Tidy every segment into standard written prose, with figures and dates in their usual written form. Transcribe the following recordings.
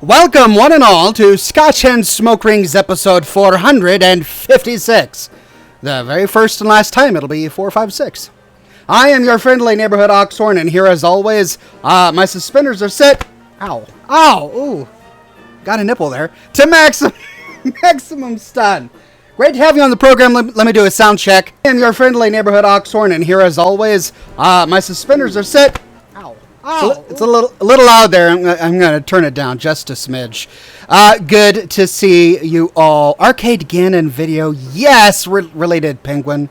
Welcome, one and all, to Scotch and Smoke Rings episode 456. The very first and last time it'll be 456. I am your friendly neighborhood Oxhorn, and here as always, my suspenders are set. Ow. Ow. Ooh. Got a nipple there. To maximum stun. Great to have you on the program. Let me do a sound check. I am your friendly neighborhood Oxhorn, and here as always, my suspenders are set. Ow. Oh, it's a little loud there. I'm going to turn it down just a smidge. Good to see you all. Arcade Ganon video. Yes, radiated penguin.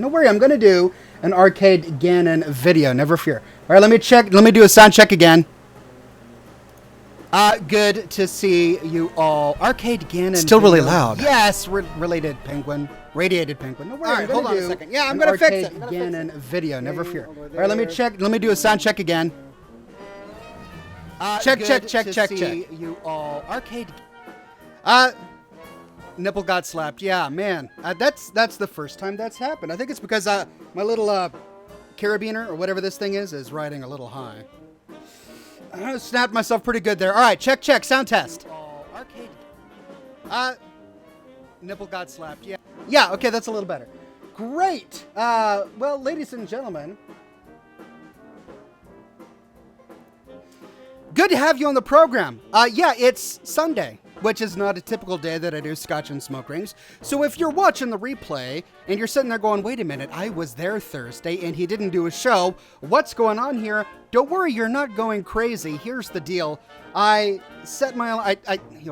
No worry, I'm going to do an Arcade Ganon video. Never fear. All right, let me check. Let me do a sound check again. Good to see you all. Arcade Ganon. Still really loud. Yes, radiated penguin. No worry, all right, hold on a second. Yeah, I'm gonna fix it. Ganon video. Never fear. All right, let me check. Let me do a sound check again. Check. You all. Arcade. Nipple got slapped. Yeah, man. That's the first time that's happened. I think it's because my little carabiner or whatever this thing is riding a little high. I snapped myself pretty good there. All right, check. Sound test. Arcade. Nipple got slapped. Yeah. Yeah, okay, that's a little better. Great. Well, ladies and gentlemen, good to have you on the program. Yeah, it's Sunday, which is not a typical day that I do Scotch and Smoke Rings. So if you're watching the replay and you're sitting there going, wait a minute, I was there Thursday and he didn't do a show. What's going on here? Don't worry, you're not going crazy. Here's the deal. I set my,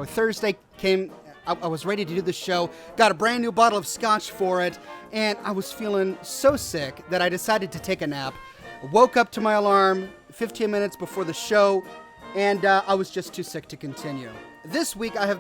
Thursday came, I was ready to do the show, got a brand new bottle of Scotch for it, and I was feeling so sick that I decided to take a nap. Woke up to my alarm 15 minutes before the show, and I was just too sick to continue. This week I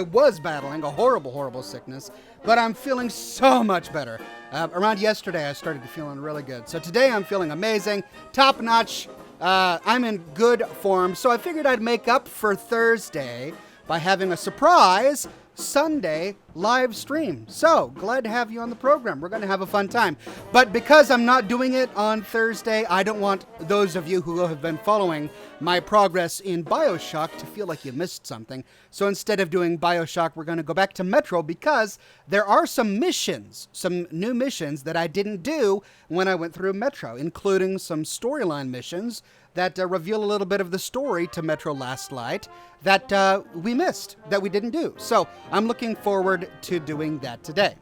was battling a horrible sickness, but I'm feeling so much better. Around yesterday I started feeling really good. So today I'm feeling amazing, top notch. I'm in good form, so I figured I'd make up for Thursday by having a surprise Sunday live stream. So, glad to have you on the program. We're going to have a fun time. But because I'm not doing it on Thursday, I don't want those of you who have been following my progress in BioShock to feel like you missed something. So instead of doing BioShock, we're going to go back to Metro because there are some new missions that I didn't do when I went through Metro, including some storyline missions that reveal a little bit of the story to Metro Last Light that we missed, that we didn't do. So I'm looking forward to doing that today.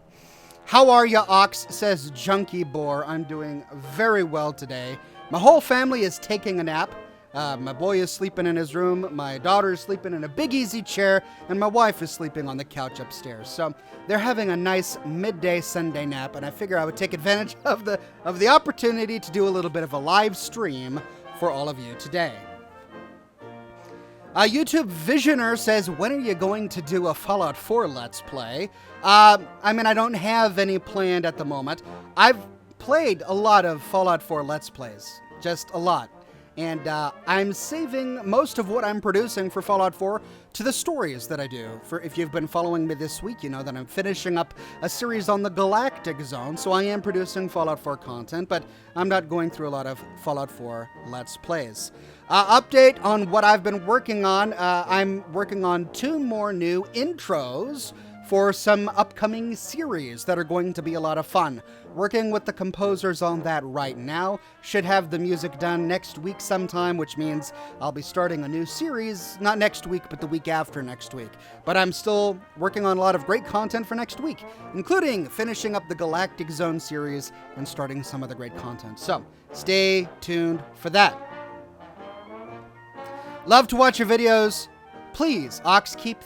How are ya, Ox, says Junkie Boar. I'm doing very well today. My whole family is taking a nap. My boy is sleeping in his room, my daughter is sleeping in a big easy chair, and my wife is sleeping on the couch upstairs. So they're having a nice midday Sunday nap, and I figure I would take advantage of the opportunity to do a little bit of a live stream for all of you today. YouTube Visioner says, when are you going to do a Fallout 4 Let's Play? I don't have any planned at the moment. I've played a lot of Fallout 4 Let's Plays, just a lot. And I'm saving most of what I'm producing for Fallout 4 to the stories that I do. If you've been following me this week, you know that I'm finishing up a series on the Galactic Zone, so I am producing Fallout 4 content, but I'm not going through a lot of Fallout 4 Let's Plays. Update on what I've been working on. I'm working on 2 more new intros for some upcoming series that are going to be a lot of fun. Working with the composers on that right now. Should have the music done next week sometime, which means I'll be starting a new series, not next week, but the week after next week. But I'm still working on a lot of great content for next week, including finishing up the Galactic Zone series and starting some of the great content. So, stay tuned for that. Love to watch your videos. Please, Ox, keep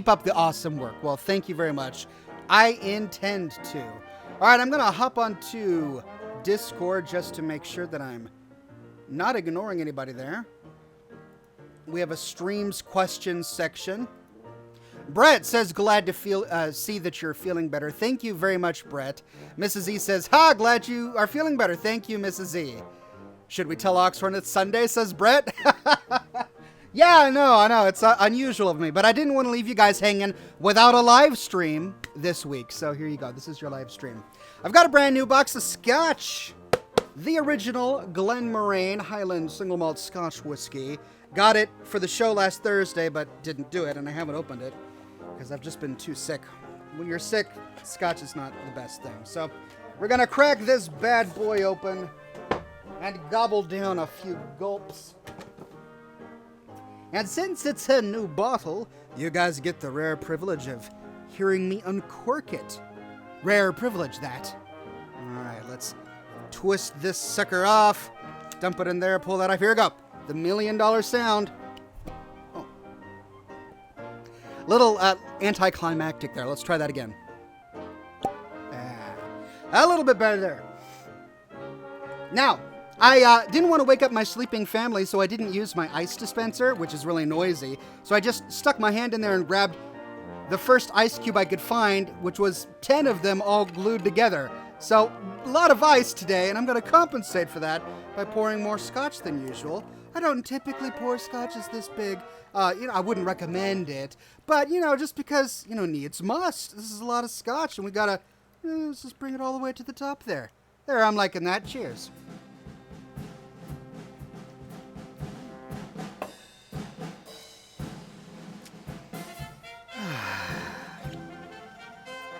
up the awesome work. Well, thank you very much. I intend to. All right, I'm going to hop onto Discord just to make sure that I'm not ignoring anybody there. We have a streams questions section. Brett says, glad to see that you're feeling better. Thank you very much, Brett. Mrs. E says, glad you are feeling better. Thank you, Mrs. E. Should we tell Oxhorn it's Sunday, says Brett? Yeah, I know. It's unusual of me, but I didn't want to leave you guys hanging without a live stream this week. So here you go. This is your live stream. I've got a brand new box of Scotch. The original Glenmorangie Highland Single Malt Scotch Whiskey. Got it for the show last Thursday, but didn't do it, and I haven't opened it because I've just been too sick. When you're sick, Scotch is not the best thing. So we're going to crack this bad boy open and gobble down a few gulps. And since it's a new bottle, you guys get the rare privilege of hearing me uncork it. Rare privilege, that. All right, let's twist this sucker off. Dump it in there, pull that off. Here we go. The $1 million sound. Oh. Little anticlimactic there. Let's try that again. A little bit better there. Now, I didn't want to wake up my sleeping family, so I didn't use my ice dispenser, which is really noisy. So I just stuck my hand in there and grabbed the first ice cube I could find, which was 10 of them all glued together. So a lot of ice today, and I'm going to compensate for that by pouring more Scotch than usual. I don't typically pour Scotches this big. I wouldn't recommend it. But, just because, needs must. This is a lot of Scotch, and we got to, let's just bring it all the way to the top there. There, I'm liking that. Cheers.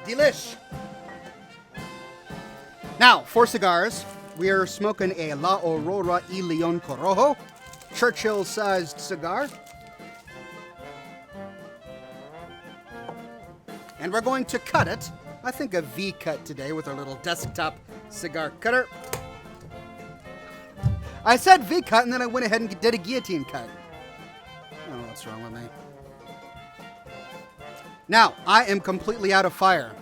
Delish. Now, for cigars, we are smoking a La Aurora y Leon Corojo, Churchill-sized cigar. And we're going to cut it, I think a V-cut today with our little desktop cigar cutter. I said V-cut, and then I went ahead and did a guillotine cut. I don't know what's wrong with me. Now, I am completely out of fire.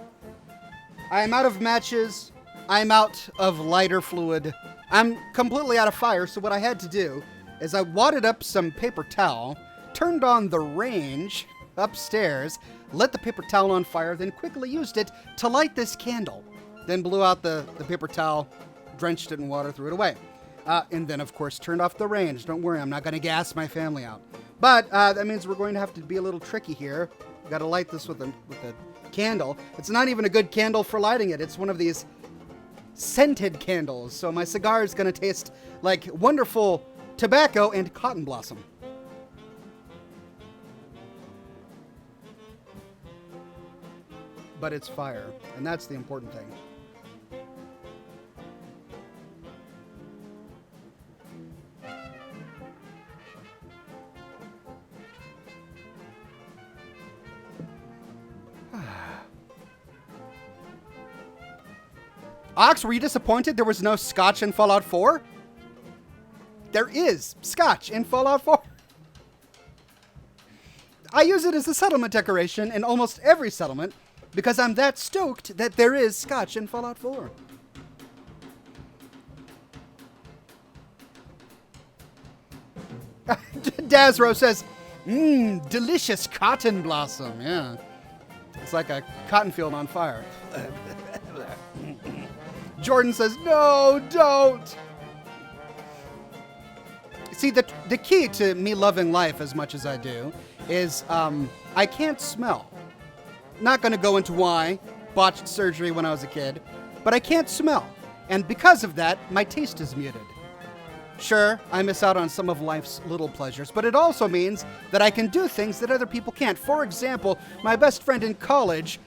I am out of matches. I'm out of lighter fluid. I'm completely out of fire, so what I had to do is I wadded up some paper towel, turned on the range upstairs, lit the paper towel on fire, then quickly used it to light this candle. Then blew out the paper towel, drenched it in water, threw it away. And then, of course, turned off the range. Don't worry, I'm not going to gas my family out. But that means we're going to have to be a little tricky here. Got to light this with a candle. It's not even a good candle for lighting it. It's one of these scented candles. So my cigar is going to taste like wonderful tobacco and cotton blossom. But it's fire, and that's the important thing. Ox, were you disappointed there was no Scotch in Fallout 4? There is Scotch in Fallout 4. I use it as a settlement decoration in almost every settlement because I'm that stoked that there is Scotch in Fallout 4. Dazro says, delicious cotton blossom. Yeah. It's like a cotton field on fire. Jordan says, no, don't. See, the key to me loving life as much as I do is I can't smell. Not going to go into why. Botched surgery when I was a kid. But I can't smell. And because of that, my taste is muted. Sure, I miss out on some of life's little pleasures, but it also means that I can do things that other people can't. For example, my best friend in college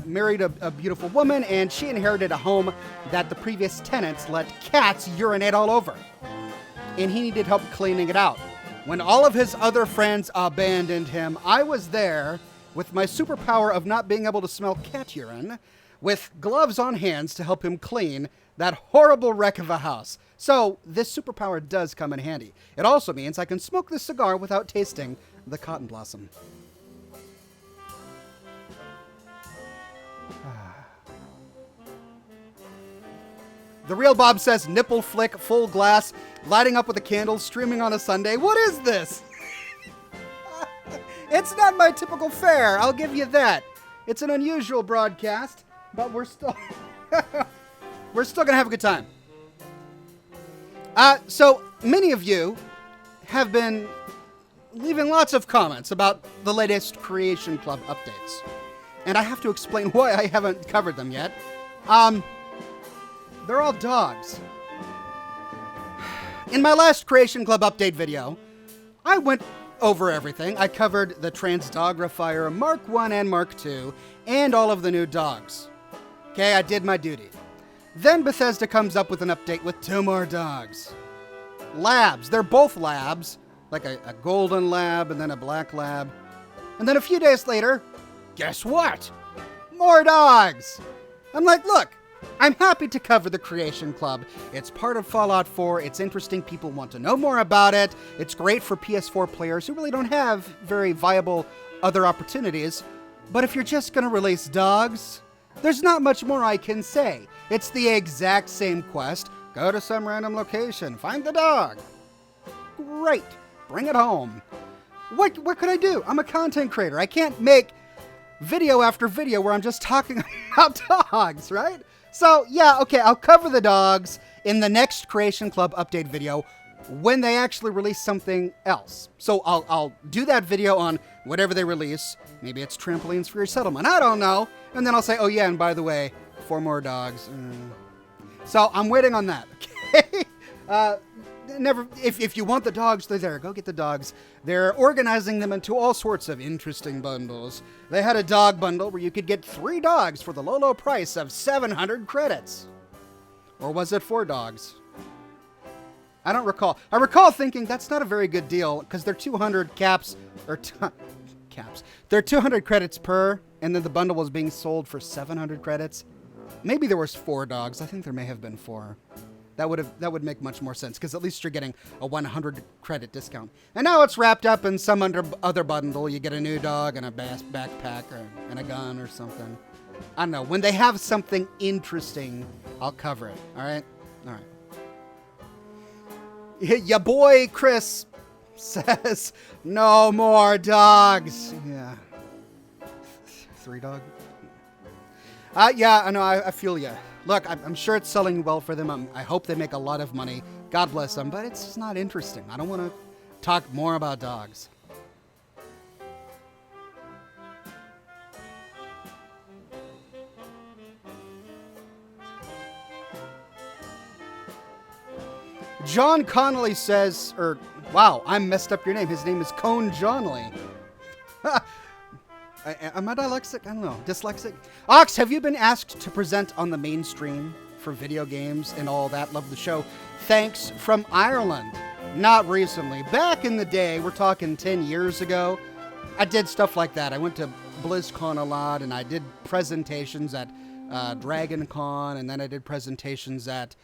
married a beautiful woman, and she inherited a home that the previous tenants let cats urinate all over. And he needed help cleaning it out. When all of his other friends abandoned him, I was there with my superpower of not being able to smell cat urine, with gloves on hands to help him clean that horrible wreck of a house. So this superpower does come in handy. It also means I can smoke this cigar without tasting the cotton blossom. The Real Bob says, nipple flick, full glass, lighting up with a candle, streaming on a Sunday. What is this? It's not my typical fare, I'll give you that. It's an unusual broadcast, but we're still gonna have a good time. So many of you have been leaving lots of comments about the latest Creation Club updates. And I have to explain why I haven't covered them yet. They're all dogs. In my last Creation Club update video, I went over everything. I covered the Transdogrifier Mark 1 and Mark 2 and all of the new dogs. Okay, I did my duty. Then Bethesda comes up with an update with 2 more dogs. Labs. They're both labs, like a golden lab and then a black lab. And then a few days later, guess what? More dogs. I'm like, look, I'm happy to cover the Creation Club. It's part of Fallout 4. It's interesting. People want to know more about it. It's great for PS4 players who really don't have very viable other opportunities. But if you're just going to release dogs, there's not much more I can say. It's the exact same quest. Go to some random location, find the dog. Great. Bring it home. What could I do? I'm a content creator. I can't make video after video where I'm just talking about dogs, right? So, yeah, okay, I'll cover the dogs in the next Creation Club update video when they actually release something else. So I'll do that video on whatever they release. Maybe it's Trampolines for Your Settlement. I don't know. And then I'll say, oh, yeah, and by the way, 4 more dogs. So I'm waiting on that, okay? If you want the dogs, they're there. Go get the dogs. They're organizing them into all sorts of interesting bundles. They had a dog bundle where you could get 3 dogs for the low, low price of 700 credits. Or was it 4 dogs? I don't recall. I recall thinking that's not a very good deal because they're 200 caps, or caps. They're 200 credits per, and then the bundle was being sold for 700 credits. Maybe there was 4 dogs. I think there may have been 4. That would make much more sense, because at least you're getting a 100 credit discount. And now it's wrapped up in some other bundle. You get a new dog and a backpack and a gun or something. I don't know. When they have something interesting, I'll cover it. All right? All right. Ya boy Chris says, no more dogs. Yeah. 3 dog? Yeah, I know. I feel ya. Look, I'm sure it's selling well for them. I hope they make a lot of money. God bless them, but it's just not interesting. I don't want to talk more about dogs. John Connolly says, wow, I messed up your name. His name is Cone Johnley. Am I dyslexic? I don't know. Dyslexic? Ox, have you been asked to present on the mainstream for video games and all that? Love the show. Thanks from Ireland. Not recently. Back in the day, we're talking 10 years ago, I did stuff like that. I went to BlizzCon a lot, and I did presentations at Dragon Con, and then I did presentations at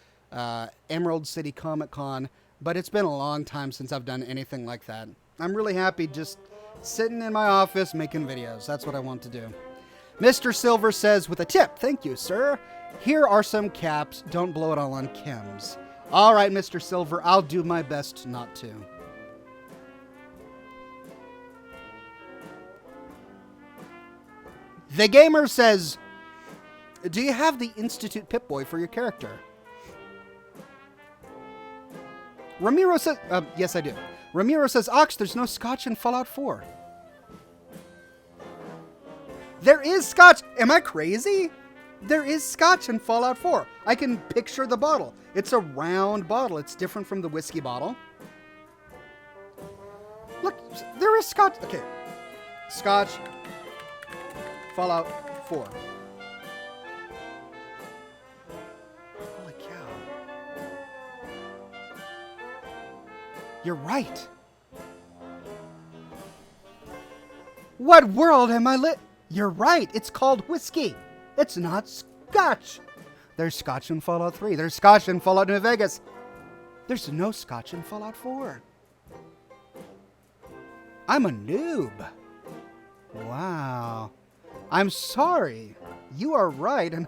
Emerald City Comic Con. But it's been a long time since I've done anything like that. I'm really happy just sitting in my office making videos. That's what I want to do. Mr. Silver says, with a tip, thank you, sir. Here are some caps. Don't blow it all on chems. All right, Mr. Silver, I'll do my best not to. The Gamer says, do you have the Institute Pip-Boy for your character? Ramiro says, yes, I do. Ramiro says, Ox, there's no Scotch in Fallout 4. There is Scotch. Am I crazy? There is Scotch in Fallout 4. I can picture the bottle. It's a round bottle. It's different from the whiskey bottle. Look, there is Scotch. Okay. Scotch. Fallout 4. Holy cow. You're right. What world am I lit? You're right. It's called whiskey. It's not Scotch. There's Scotch in Fallout 3. There's Scotch in Fallout New Vegas. There's no Scotch in Fallout 4. I'm a noob. Wow. I'm sorry. You are right, and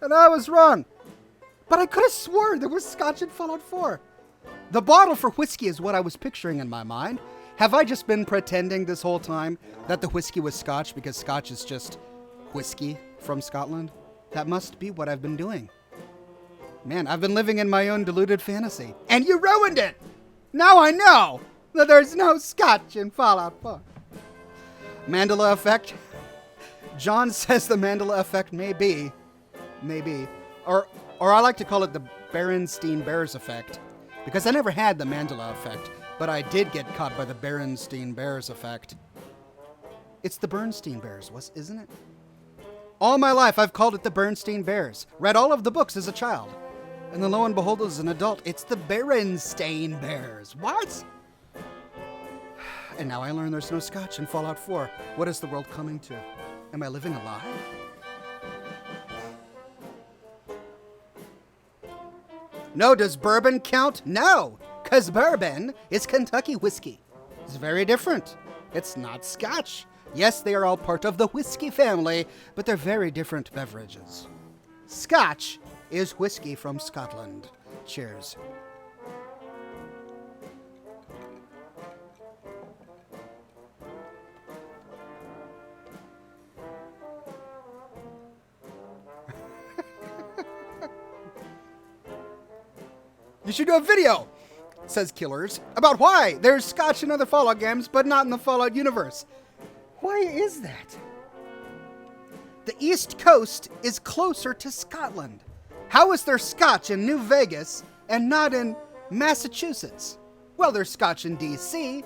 and I was wrong. But I could have sworn there was Scotch in Fallout 4. The bottle for whiskey is what I was picturing in my mind. Have I just been pretending this whole time that the whiskey was Scotch because Scotch is just whiskey from Scotland? That must be what I've been doing. Man, I've been living in my own deluded fantasy. And you ruined it! Now I know that there's no Scotch in Fallout 4. Mandela effect? John says the Mandela effect may be. Or I like to call it the Berenstein Bears effect. Because I never had the Mandela effect, but I did get caught by the Berenstain Bears effect. It's the Bernstein Bears, isn't it? All my life, I've called it the Bernstein Bears. Read all of the books as a child. And then lo and behold, as an adult, it's the Berenstain Bears. What? And now I learn there's no Scotch in Fallout 4. What is the world coming to? Am I living a lie? No, does bourbon count? No, because bourbon is Kentucky whiskey. It's very different. It's not Scotch. Yes, they are all part of the whiskey family, but they're very different beverages. Scotch is whiskey from Scotland. Cheers. You should do a video, says Killers, about why there's Scotch in other Fallout games, but not in the Fallout universe. Why is that? The East Coast is closer to Scotland. How is there Scotch in New Vegas and not in Massachusetts? Well, there's Scotch in D.C.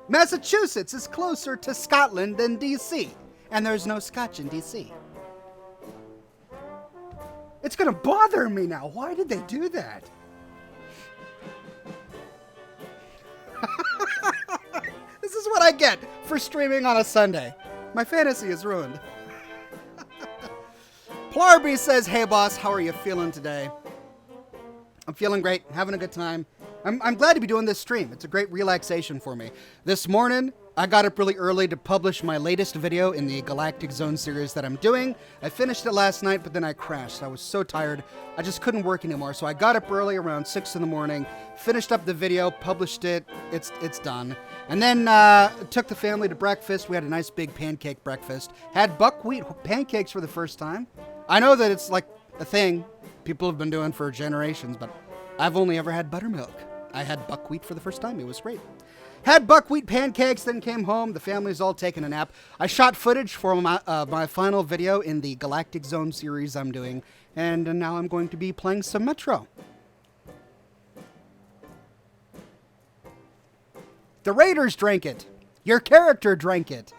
Massachusetts is closer to Scotland than D.C., and there's no Scotch in D.C. It's going to bother me now. Why did they do that? This is what I get for streaming on a Sunday. My fantasy is ruined. Plarby says, hey boss, how are you feeling today? I'm feeling great, having a good time. I'm glad to be doing this stream. It's a great relaxation for me. This morning, I got up really early to publish my latest video in the Galactic Zone series that I'm doing. I finished it last night, but then I crashed. I was so tired, I just couldn't work anymore. So I got up early around 6 in the morning, finished up the video, published it. It's done. And then took the family to breakfast. We had a nice big pancake breakfast. Had buckwheat pancakes for the first time. I know that it's like a thing people have been doing for generations, but I've only ever had buttermilk. I had buckwheat for the first time. It was great. Had buckwheat pancakes, then came home. The family's all taking a nap. I shot footage for my final video in the Galactic Zone series I'm doing, and now I'm going to be playing some Metro. The Raiders drank it. Your character drank it.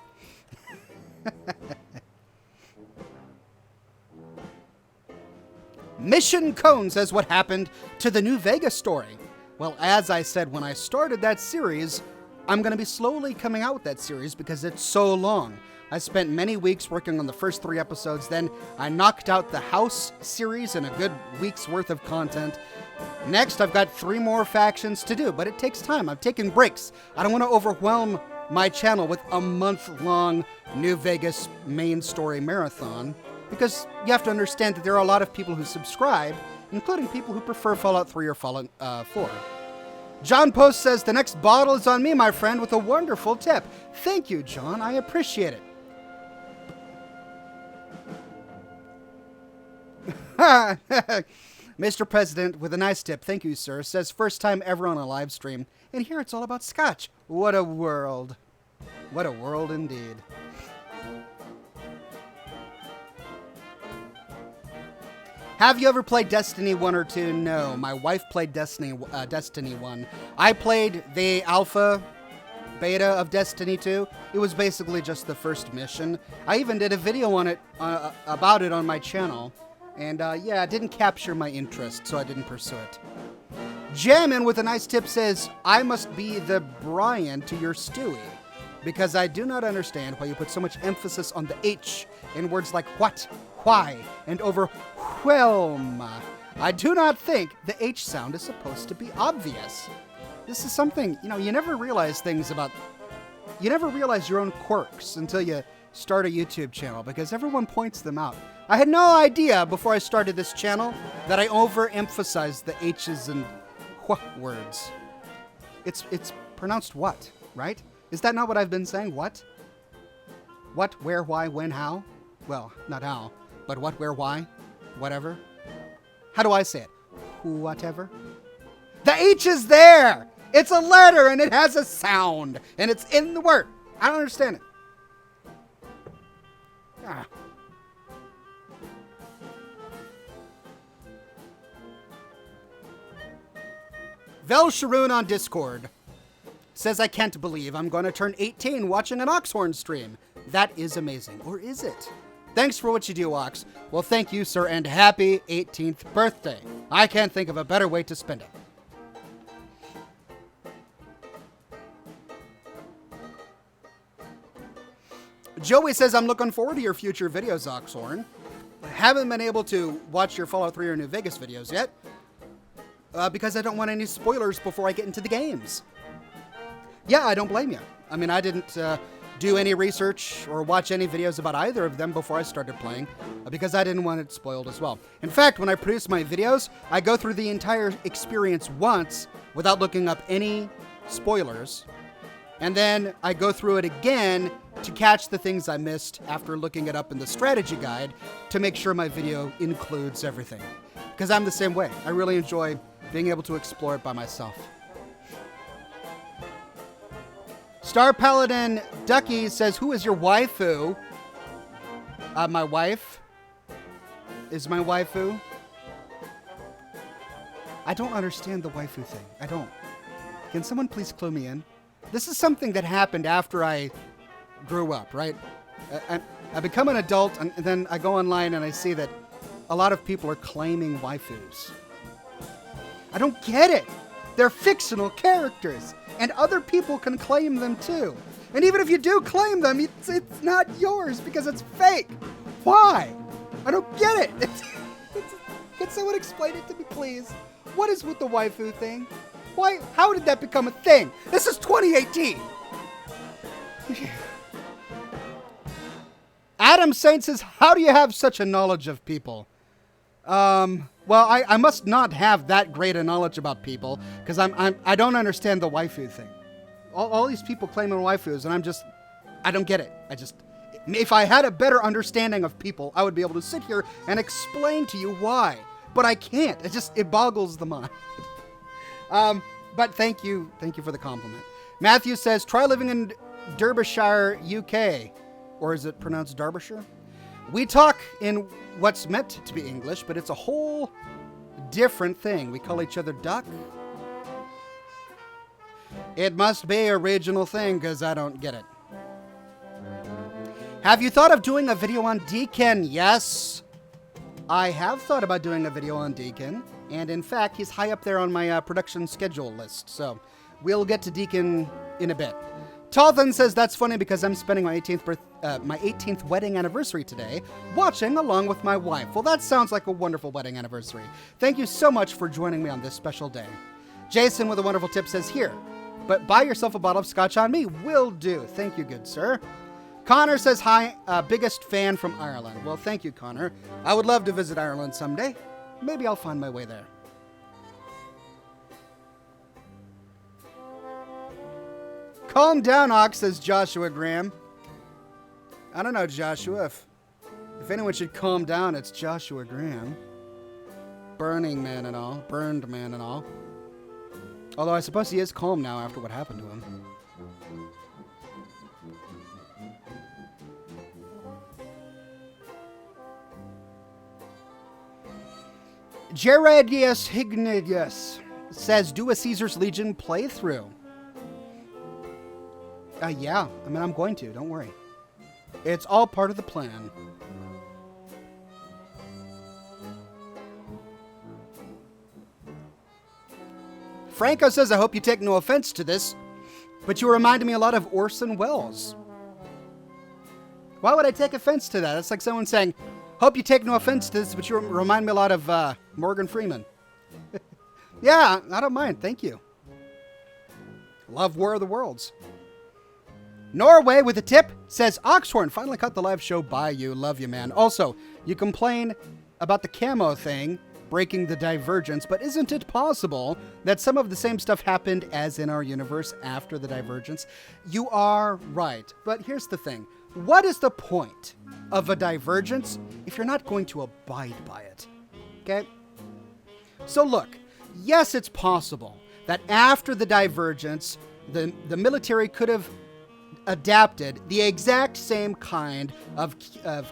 Mission Cone says what happened to the New Vegas story. Well, as I said when I started that series, I'm going to be slowly coming out with that series because it's so long. I spent many weeks working on the first 3 episodes, then I knocked out the House series in a good week's worth of content. Next, I've got 3 more factions to do, but it takes time. I've taken breaks. I don't want to overwhelm my channel with a month-long New Vegas main story marathon, because you have to understand that there are a lot of people who subscribe, including people who prefer Fallout 3 or Fallout 4. John Post says, the next bottle is on me, my friend, with a wonderful tip. Thank you, John. I appreciate it. Mr. President, with a nice tip. Thank you, sir. Says, first time ever on a live stream. And here it's all about Scotch. What a world. What a world indeed. Have you ever played Destiny 1 or 2? No. My wife played Destiny 1. I played the alpha, beta of Destiny 2. It was basically just the first mission. I even did a video on it, about it on my channel. And yeah, it didn't capture my interest, so I didn't pursue it. Jammin with a nice tip says, I must be the Brian to your Stewie, because I do not understand why you put so much emphasis on the H in words like what, why, and overwhelm. I do not think the H sound is supposed to be obvious. This is something, you never realize you never realize your own quirks until you start a YouTube channel, because everyone points them out. I had no idea before I started this channel that I overemphasized the H's and wh words. It's pronounced what, right? Is that not what I've been saying? What? What, where, why, when, how? Well, not how, but what, where, why, whatever. How do I say it? Whatever. The H is there! It's a letter and it has a sound, and it's in the word. I don't understand it. Ah. Vel Sharoon on Discord says, I can't believe I'm going to turn 18 watching an Oxhorn stream. That is amazing. Or is it? Thanks for what you do, Ox. Well, thank you, sir, and happy 18th birthday. I can't think of a better way to spend it. Joey says, I'm looking forward to your future videos, Oxhorn. I haven't been able to watch your Fallout 3 or New Vegas videos yet, because I don't want any spoilers before I get into the games. Yeah, I don't blame you. I mean, I didn't do any research or watch any videos about either of them before I started playing, because I didn't want it spoiled as well. In fact, when I produce my videos, I go through the entire experience once without looking up any spoilers, and then I go through it again to catch the things I missed after looking it up in the strategy guide to make sure my video includes everything. Because I'm the same way. I really enjoy being able to explore it by myself. Star Paladin Ducky says, who is your waifu? My wife is my waifu. I don't understand the waifu thing. I don't. Can someone please clue me in? This is something that happened after I grew up, right? I become an adult, and then I go online and I see that a lot of people are claiming waifus. I don't get it. They're fictional characters, and other people can claim them too. And even if you do claim them, it's not yours because it's fake. Why? I don't get it. Can someone explain it to me, please? What is with the waifu thing? Why? How did that become a thing? This is 2018. Adam Saint says, how do you have such a knowledge of people? Well, I must not have that great a knowledge about people, because I don't understand the waifu thing. All these people claiming waifus, and I don't get it. If I had a better understanding of people, I would be able to sit here and explain to you why. But I can't. It boggles the mind. But thank you for the compliment. Matthew says, try living in Derbyshire, UK. Or is it pronounced Derbyshire? We talk in what's meant to be English, but it's a whole different thing. We call each other duck. It must be a regional thing, because I don't get it. Have you thought of doing a video on Deacon? Yes, I have thought about doing a video on Deacon. And in fact, he's high up there on my production schedule list. So we'll get to Deacon in a bit. Talthan says, that's funny because I'm spending my 18th wedding anniversary today, watching along with my wife. Well, that sounds like a wonderful wedding anniversary. Thank you so much for joining me on this special day. Jason with a wonderful tip says, here, but buy yourself a bottle of Scotch on me. Will do. Thank you, good sir. Connor says, hi, biggest fan from Ireland. Well, thank you, Connor. I would love to visit Ireland someday. Maybe I'll find my way there. Calm down, Ox, says Joshua Graham. I don't know, Joshua. If anyone should calm down, it's Joshua Graham. Burning man and all. Burned man and all. Although I suppose he is calm now after what happened to him. Gerardius Hignidius says, do a Caesar's Legion playthrough. Yeah, I'm going to. Don't worry. It's all part of the plan. Franco says, I hope you take no offense to this, but you reminded me a lot of Orson Welles. Why would I take offense to that? It's like someone saying, hope you take no offense to this, but you remind me a lot of Morgan Freeman. Yeah, I don't mind. Thank you. Love War of the Worlds. Norway with a tip says, Oxhorn finally cut the live show by you. Love you, man. Also, you complain about the camo thing breaking the divergence, but isn't it possible that some of the same stuff happened as in our universe after the divergence? You are right. But here's the thing. What is the point of a divergence if you're not going to abide by it? Okay? So look, yes, it's possible that after the divergence, the military could have adapted the exact same kind of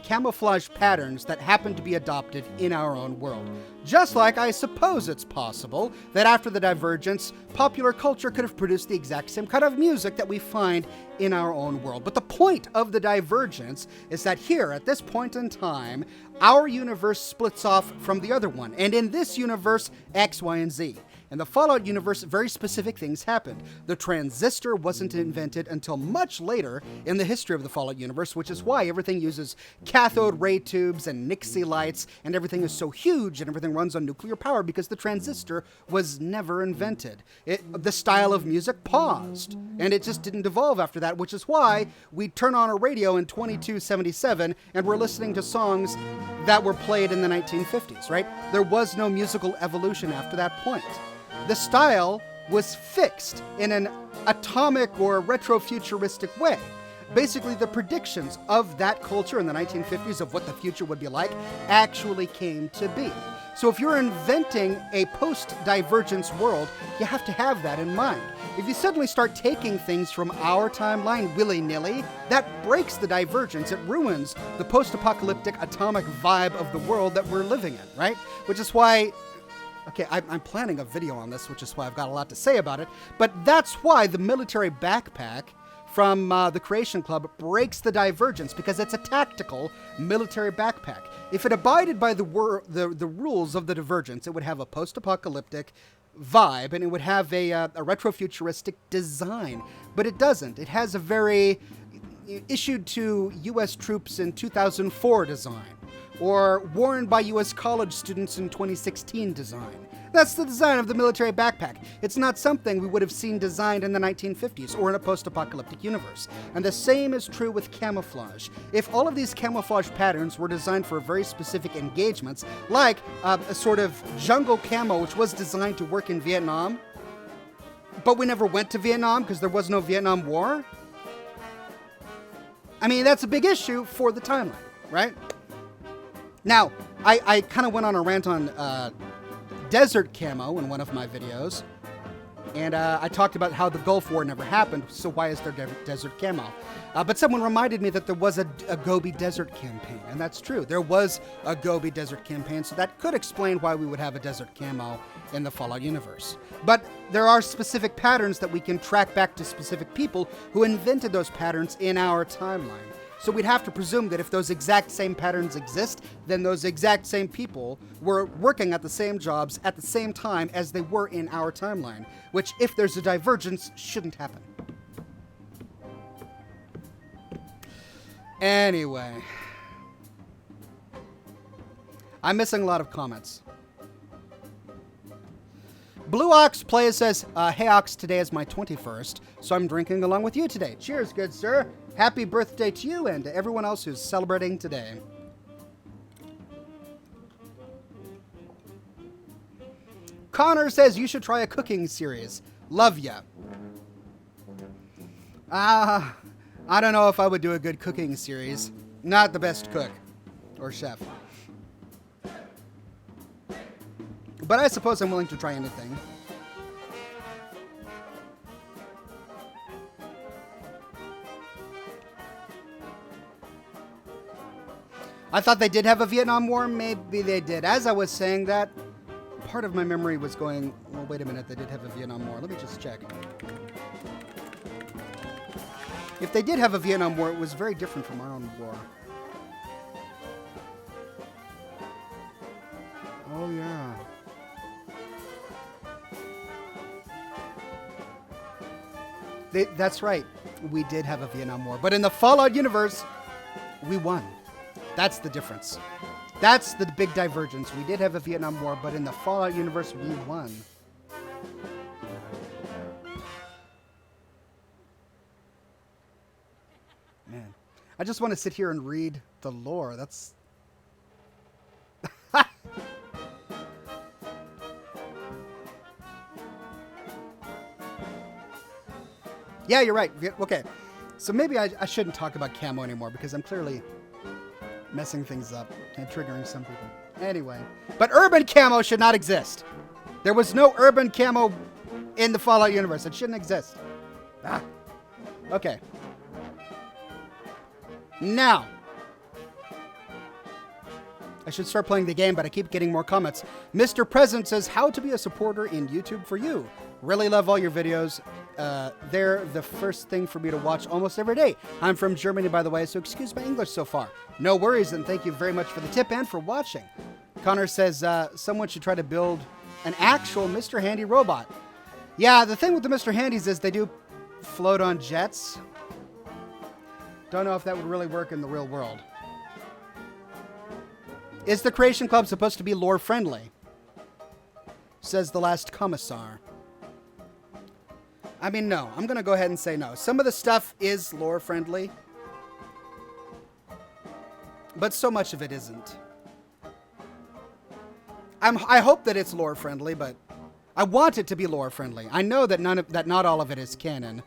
camouflage patterns that happen to be adopted in our own world. Just like I suppose it's possible that after the divergence, popular culture could have produced the exact same kind of music that we find in our own world. But the point of the divergence is that here, at this point in time, our universe splits off from the other one. And in this universe, X, Y, and Z. In the Fallout universe, very specific things happened. The transistor wasn't invented until much later in the history of the Fallout universe, which is why everything uses cathode ray tubes and Nixie lights, and everything is so huge and everything runs on nuclear power because the transistor was never invented. The style of music paused, and it just didn't evolve after that, which is why we turn on a radio in 2277 and we're listening to songs that were played in the 1950s, right? There was no musical evolution after that point. The style was fixed in an atomic or retrofuturistic way. Basically, the predictions of that culture in the 1950s of what the future would be like actually came to be. So if you're inventing a post-divergence world, you have to have that in mind. If you suddenly start taking things from our timeline willy-nilly, that breaks the divergence. It ruins the post-apocalyptic atomic vibe of the world that we're living in, right? Which is why... Okay, I'm planning a video on this, which is why I've got a lot to say about it. But that's why the military backpack from the Creation Club breaks the divergence, because it's a tactical military backpack. If it abided by the rules of the divergence, it would have a post-apocalyptic vibe, and it would have a retrofuturistic design. But it doesn't. It has a very issued to U.S. troops in 2004 design, or worn by U.S. college students in 2016 design. That's the design of the military backpack. It's not something we would have seen designed in the 1950s or in a post-apocalyptic universe. And the same is true with camouflage. If all of these camouflage patterns were designed for very specific engagements, like a sort of jungle camo which was designed to work in Vietnam, but we never went to Vietnam because there was no Vietnam War, I mean, that's a big issue for the timeline, right? Now, I kind of went on a rant on desert camo in one of my videos, and I talked about how the Gulf War never happened, so why is there desert camo? But someone reminded me that there was a Gobi Desert campaign, and that's true. There was a Gobi Desert campaign, so that could explain why we would have a desert camo in the Fallout universe. But there are specific patterns that we can track back to specific people who invented those patterns in our timeline. So we'd have to presume that if those exact same patterns exist, then those exact same people were working at the same jobs at the same time as they were in our timeline, which, if there's a divergence, shouldn't happen. Anyway. I'm missing a lot of comments. Blue Ox Play says, hey Ox, today is my 21st, so I'm drinking along with you today. Cheers, good sir. Happy birthday to you and to everyone else who's celebrating today. Connor says you should try a cooking series. Love ya. I don't know if I would do a good cooking series. Not the best cook or chef. But I suppose I'm willing to try anything. I thought they did have a Vietnam War. Maybe they did. As I was saying that, part of my memory was going, well, wait a minute, they did have a Vietnam War. Let me just check. If they did have a Vietnam War, it was very different from our own war. Oh, yeah. That's right. We did have a Vietnam War. But in the Fallout universe, we won. That's the difference. That's the big divergence. We did have a Vietnam War, but in the Fallout universe, we won. Man, I just want to sit here and read the lore. That's... Yeah, you're right. Okay, so maybe I shouldn't talk about camo anymore because I'm clearly messing things up and triggering some people. Anyway, but urban camo should not exist. There was no urban camo in the Fallout universe. It shouldn't exist. Okay. Now, I should start playing the game, but I keep getting more comments. Mr. President says, how to be a supporter in YouTube for you. Really love all your videos. They're the first thing for me to watch almost every day. I'm from Germany, by the way, so excuse my English so far. No worries, and thank you very much for the tip and for watching. Connor says, someone should try to build an actual Mr. Handy robot. Yeah, the thing with the Mr. Handys is they do float on jets. Don't know if that would really work in the real world. Is the Creation Club supposed to be lore-friendly? Says the last commissar. I mean, no. I'm going to go ahead and say no. Some of the stuff is lore-friendly, but so much of it isn't. I hope that it's lore-friendly, but I want it to be lore-friendly. I know that not all of it is canon.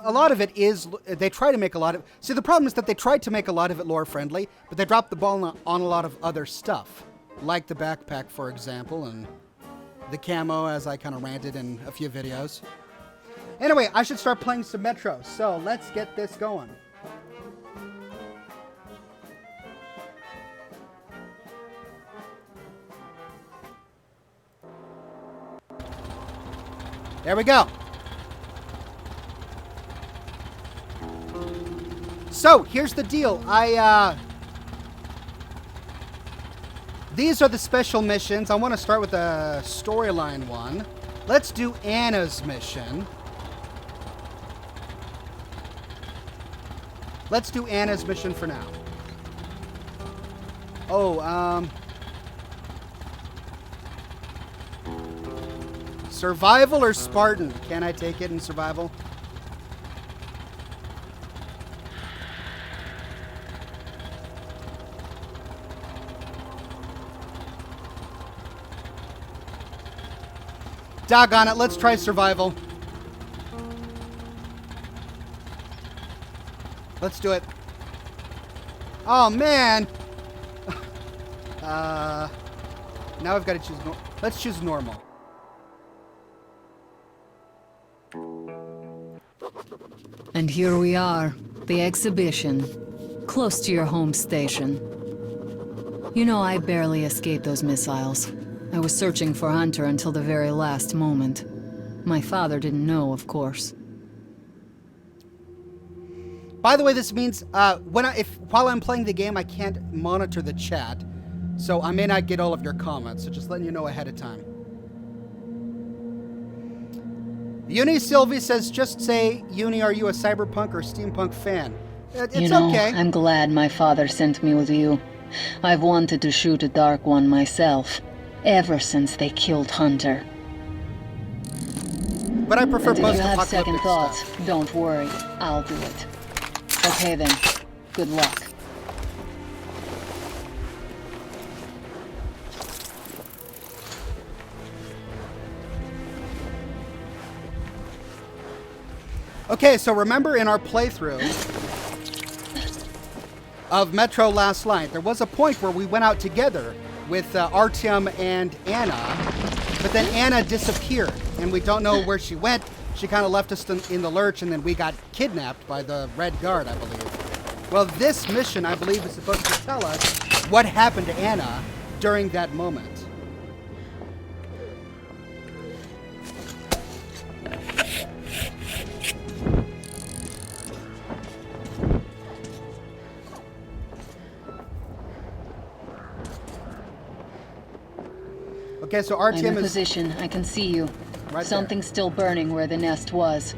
A lot of it is, they try to make a lot of... See, the problem is that they tried to make a lot of it lore-friendly, but they dropped the ball on a lot of other stuff. Like the backpack, for example, and the camo, as I kind of ranted in a few videos. Anyway, I should start playing some Metro, so let's get this going. There we go. So, here's the deal. These are the special missions. I want to start with the storyline one. Let's do Anna's mission. Let's do Anna's mission for now. Oh, survival or Spartan? Can I take it in survival? Doggone it, let's try survival. Let's do it. Oh, man. Now I've got to choose... Let's choose normal. And here we are, the exhibition, close to your home station. You know, I barely escaped those missiles. I was searching for Hunter until the very last moment. My father didn't know, of course. By the way, this means while I'm playing the game, I can't monitor the chat, so I may not get all of your comments. So just letting you know ahead of time. Uni Sylvie says, "Just say, Uni, are you a cyberpunk or steampunk fan?" It's okay. I'm glad my father sent me with you. I've wanted to shoot a Dark One myself, ever since they killed Hunter. But I prefer and if you have post-apocalyptic second thoughts, stuff. don't worry, I'll do it. Okay then, good luck. Okay, so remember in our playthrough of Metro Last Light, there was a point where we went out together with Artyom and Anna, but then Anna disappeared, and we don't know where she went. She kind of left us in the lurch, and then we got kidnapped by the Red Guard, I believe. Well, this mission, I believe, is supposed to tell us what happened to Anna during that moment. Okay, so I'm Artyom in is... position, I can see you. Right Something's still burning where the nest was.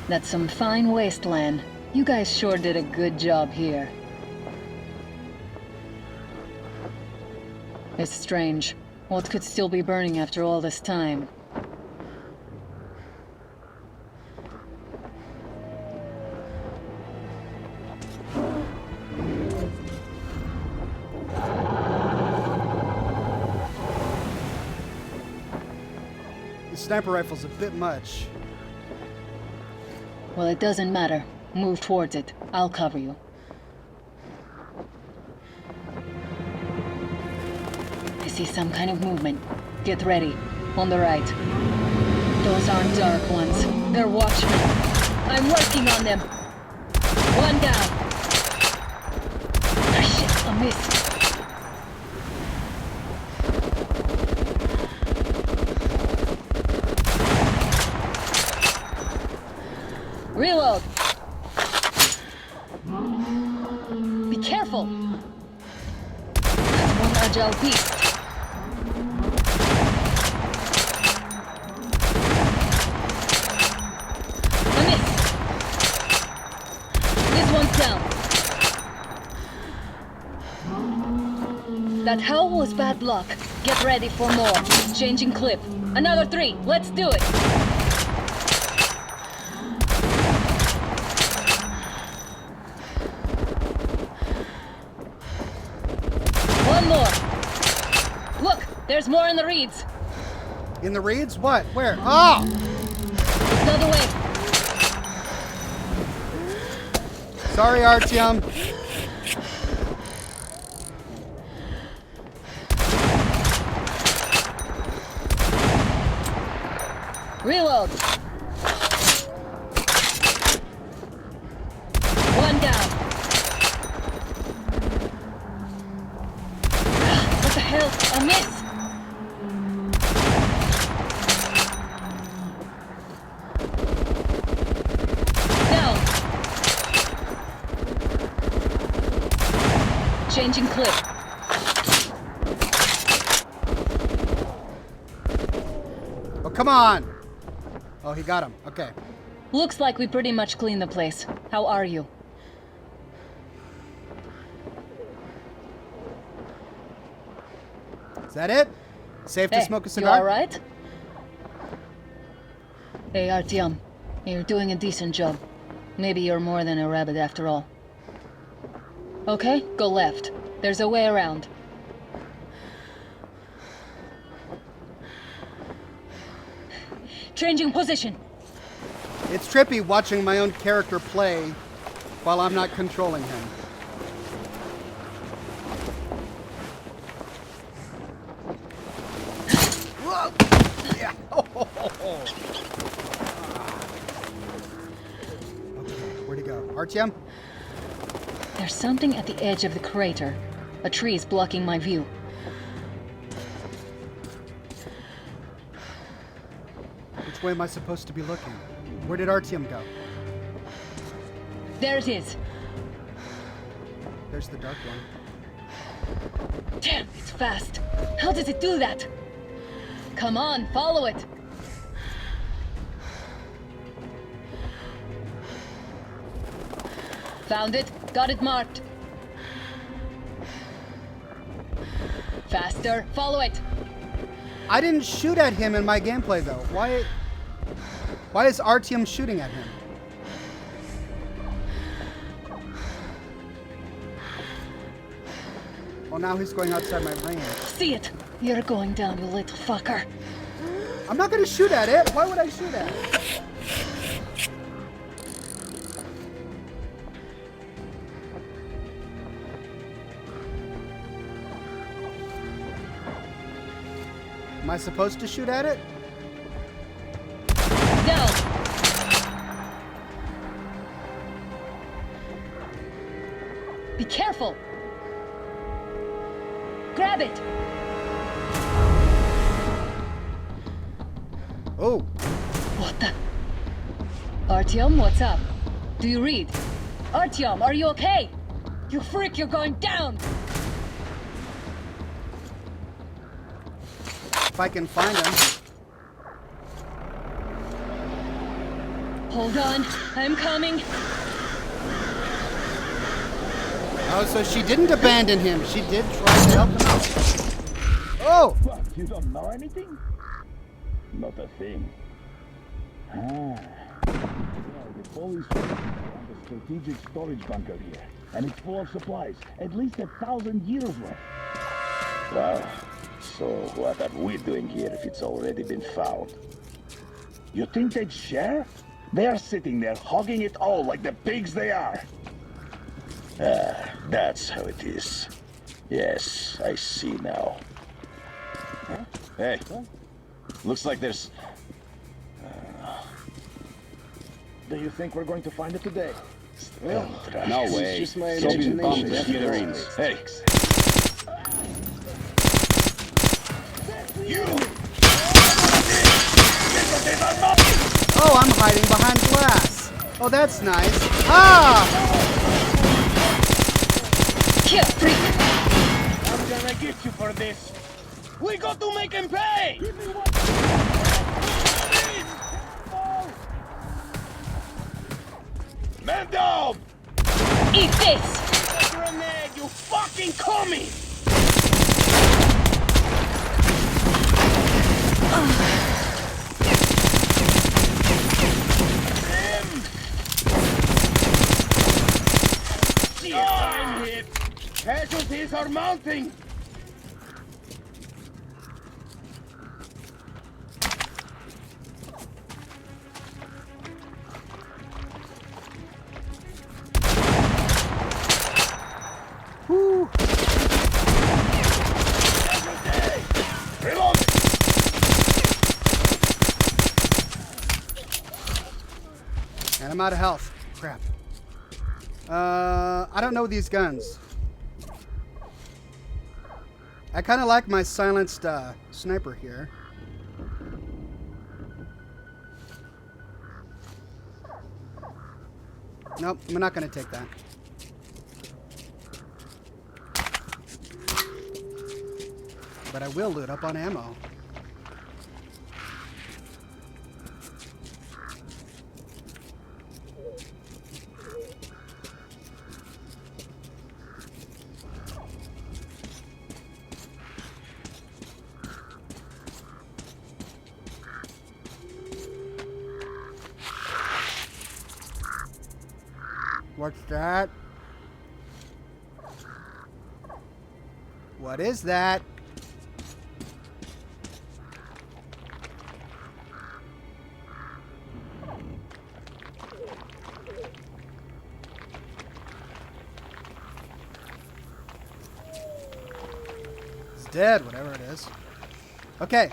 That's some fine wasteland. You guys sure did a good job here. It's strange. What could still be burning after all this time? The sniper rifle's a bit much. Well, it doesn't matter. Move towards it. I'll cover you. I see some kind of movement. Get ready. On the right. Those aren't Dark Ones. They're watchmen. I'm working on them. One down. Ah, shit, a miss. Reload. Be careful. That's one agile beast. A miss. This one's down. That howl was bad luck. Get ready for more. Changing clip. Another 3. Let's do it. One more. Look, there's more in the reeds. In the reeds? What? Where? Oh! It's the other way. Sorry, Artyom. Reload. One down. What the hell? A miss. Down. Changing clip. Oh, come on! Oh, he got him. Okay. Looks like we pretty much cleaned the place. How are you? Is that it? Safe to Hey, smoke a you cigar? alright? Hey, Artyom. You're doing a decent job. Maybe you're more than a rabbit after all. Okay, go left. There's a way around. Changing position. It's trippy watching my own character play while I'm not controlling him. Whoa! Yeah. Okay, where'd he go? Artyom? There's something at the edge of the crater. A tree is blocking my view. Which way am I supposed to be looking? Where did Artyom go? There it is. There's the dark one. Damn, it's fast. How does it do that? Come on, follow it. Found it. Got it marked. Faster. Follow it. I didn't shoot at him in my gameplay though. Why is Artyom shooting at him? Well, now he's going outside my range. See it. You're going down, you little fucker. I'm not going to shoot at it. Why would I shoot at it? Am I supposed to shoot at it? Down. Be careful. Grab it. Oh, What the? Artyom, what's up? Do you read? Artyom, are you okay? You freak, you're going down! if I can find him. Hold on, I'm coming. Oh, so she didn't abandon him. She did try to help him out. Oh! What, you don't know anything? Not a thing. Ah. The Polish found a strategic storage bunker here, and it's full of supplies. At least 1,000 years worth. Wow. So what are we doing here if it's already been found? You think they'd share? They are sitting there hogging it all like the pigs they are. Ah, that's how it is. Yes, I see now. Huh? Hey, looks like there's... Do you think we're going to find it today? Well, No it's way. just my So be imagination. bummed After all. smithereens. Hey. You! Oh, I'm hiding behind glass. Oh, that's nice. Ah! Kill freak! I'm gonna get you for this. We got to make him pay! Man down! Eat this! Grenade, you fucking commie! I'm hit. Casualties are mounting. Whew. Reload! And I'm out of health. Crap. I don't know these guns. I kind of like my silenced sniper here. Nope, I'm not going to take that. But I will loot up on ammo. What's that? What is that? It's dead, whatever it is. Okay.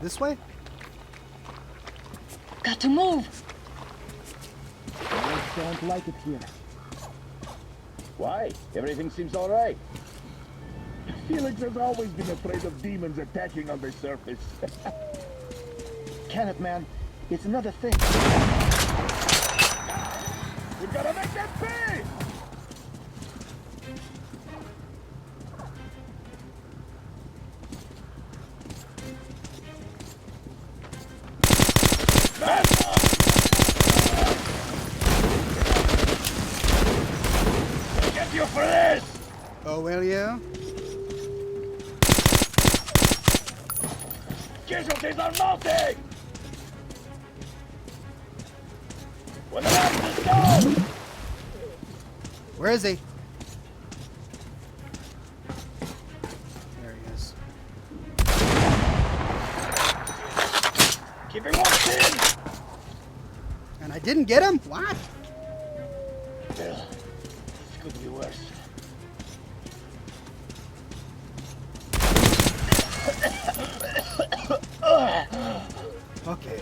This way? Got to move! I don't like it here. Why? Everything seems alright. Felix has always been afraid of demons attacking on the surface. Kenneth, man, it's another thing. We gotta make that pay! Get you for this! Oh, will you? Casualties are mounting! When the lights is down! Where is he? There he is. Keep him locked in! And I didn't get him? What? This could be worse. Okay.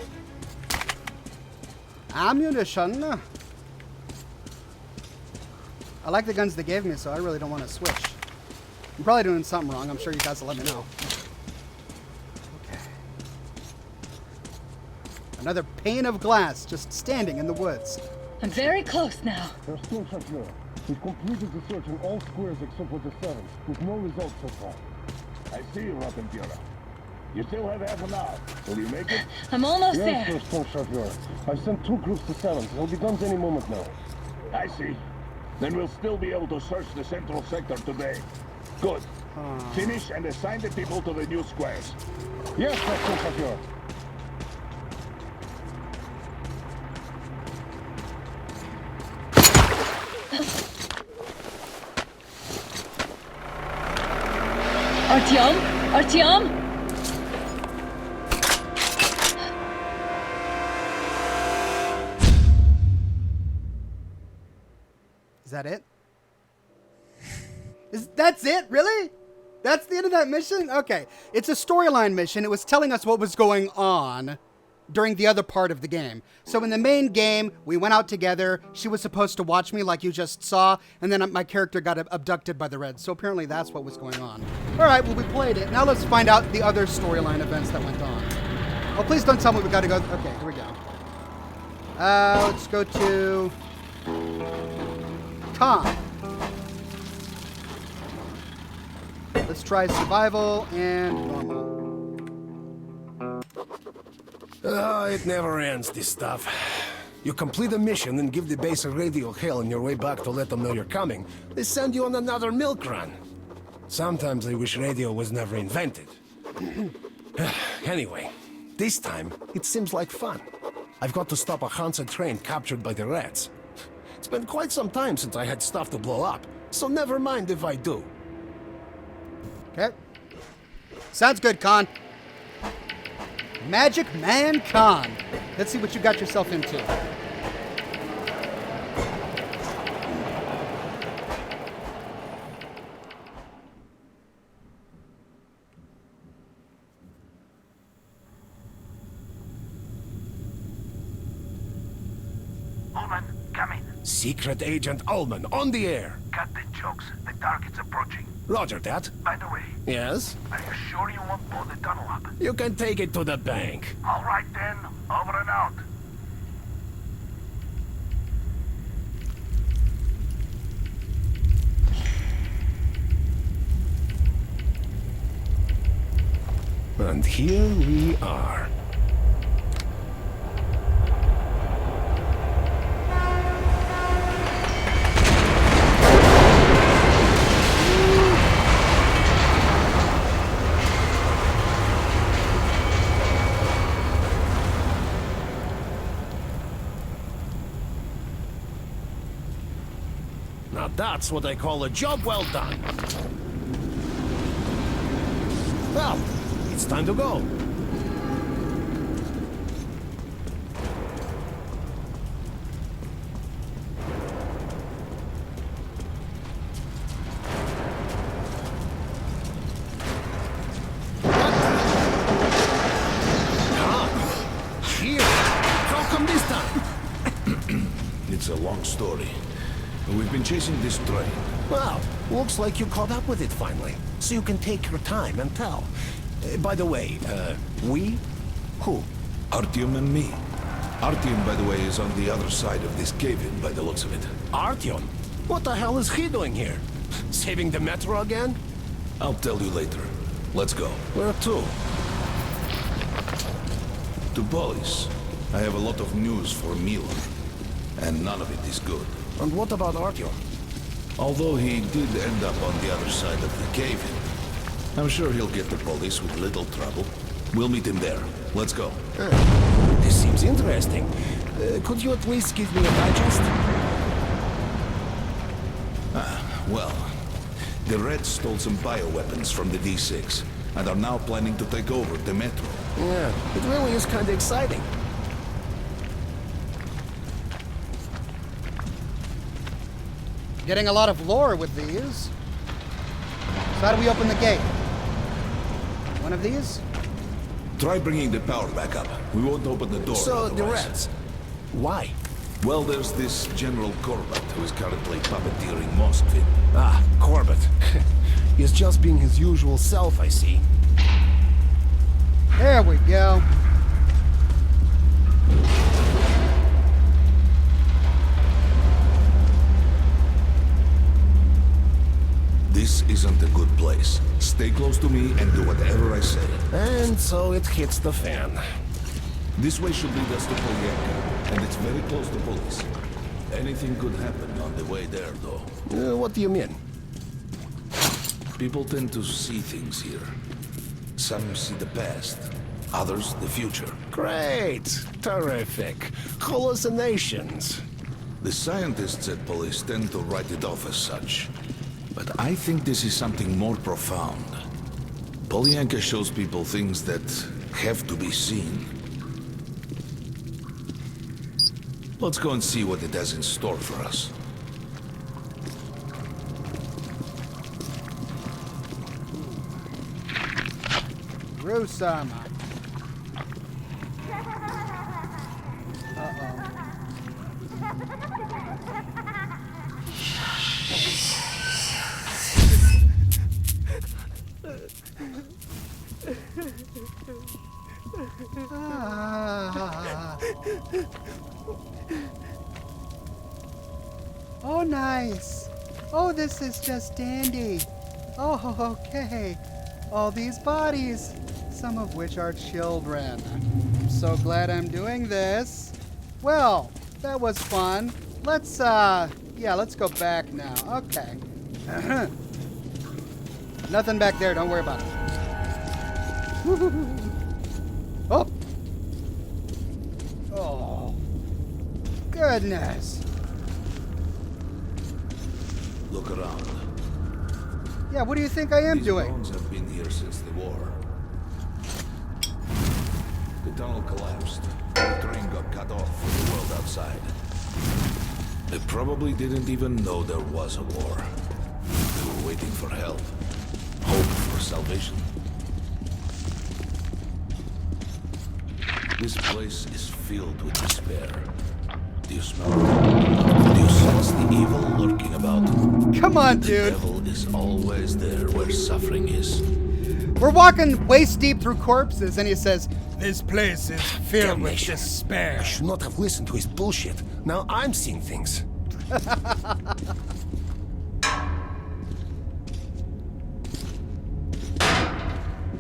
Ammunition. I like the guns they gave me, so I really don't want to switch. I'm probably doing something wrong. I'm sure you guys will let me know. Okay. Another pane of glass just standing in the woods. I'm very close now. They're still secure. We've completed the search in all squares except for the 7th, with no results so far. I see you, Rottenführer. You still have half an hour. Will you make it? I'm almost Yes, there. Sir Chauffeur. I've sent 2 groups to 7th. They'll be done any moment now. I see. Then we'll still be able to search the central sector today. Good. Finish and assign the people to the new squares. Yes, Sir Chauffeur. Artyom? Artyom? Is that it? That's it? Really? That's the end of that mission? Okay. It's a storyline mission. It was telling us what was going on. during the other part of the game. So in the main game, we went out together. She was supposed to watch me like you just saw, and then my character got abducted by the Reds. So apparently that's what was going on. All right, well, we played it. Now let's find out the other storyline events that went on. Oh, please don't tell me we got to go. Okay, here we go. Let's go to Tom. Let's try survival and normal. It never ends, this stuff. You complete a mission and give the base a radio hail on your way back to let them know you're coming. They send you on another milk run. Sometimes I wish radio was never invented. Anyway, this time, it seems like fun. I've got to stop a Hansa train captured by the Reds. It's been quite some time since I had stuff to blow up, so never mind if I do. Okay. Sounds good, Khan. Magic Man Khan. Let's see what you got yourself into. Ullman, come in. Secret Agent Ullman, on the air. Cut the jokes. The target's approaching. Roger that. By the way, Yes? are you sure you won't blow the tunnel up? You can take it to the bank. All right then, over and out. And here we are. Now that's what I call a job well done. Well, it's time to go. Here, how come this time? It's a long story. We've been chasing this train. Well, looks like you caught up with it finally. So you can take your time and tell. By the way, we? Who? Artyom and me. Artyom, by the way, is on the other side of this cave-in by the looks of it. Artyom? What the hell is he doing here? Saving the metro again? I'll tell you later. Let's go. Where to? To Polis. I have a lot of news for Milan. And none of it is good. And what about Artyom? Although he did end up on the other side of the cave-in, I'm sure he'll get to Polis with little trouble. We'll meet him there. Let's go. This seems interesting. Could you at least give me a digest? Well, the Reds stole some bioweapons from the D6 and are now planning to take over the metro. Yeah, it really is kind of exciting. Getting a lot of lore with these. So how do we open the gate? One of these? Try bringing the power back up. We won't open the door. So, the otherwise. Reds. Why? Well, there's this General Corbett who is currently puppeteering Moskvin. Ah, Corbett. He's just being his usual self, I see. There we go. This isn't a good place. Stay close to me and do whatever I say. And so it hits the fan. This way should lead us to Polyanka, and it's very close to Polis. Anything could happen on the way there, though. What do you mean? People tend to see things here. Some see the past, others the future. Great! Terrific! Hallucinations! The scientists at Polis tend to write it off as such. But I think this is something more profound. Polyanka shows people things that have to be seen. Let's go and see what it has in store for us. Gruesome. Oh, nice. Oh, this is just dandy. Oh, okay. All these bodies, some of which are children. I'm so glad I'm doing this. Well, that was fun. Let's go back now. Okay. Nothing back there. Don't worry about it. Oh. Oh. Goodness. Look around. Yeah, what do you think I am These doing? bones have been here since the war. The tunnel collapsed. The train got cut off from the world outside. They probably didn't even know there was a war. They were waiting for help. Hope for salvation. This place is filled with despair. Do you smell it? Do you sense the evil lurking about? Come on, The dude. devil is always there where suffering is. We're walking waist deep through corpses, and he says, "This place is filled with Damnation. despair." I should not have listened to his bullshit. Now I'm seeing things.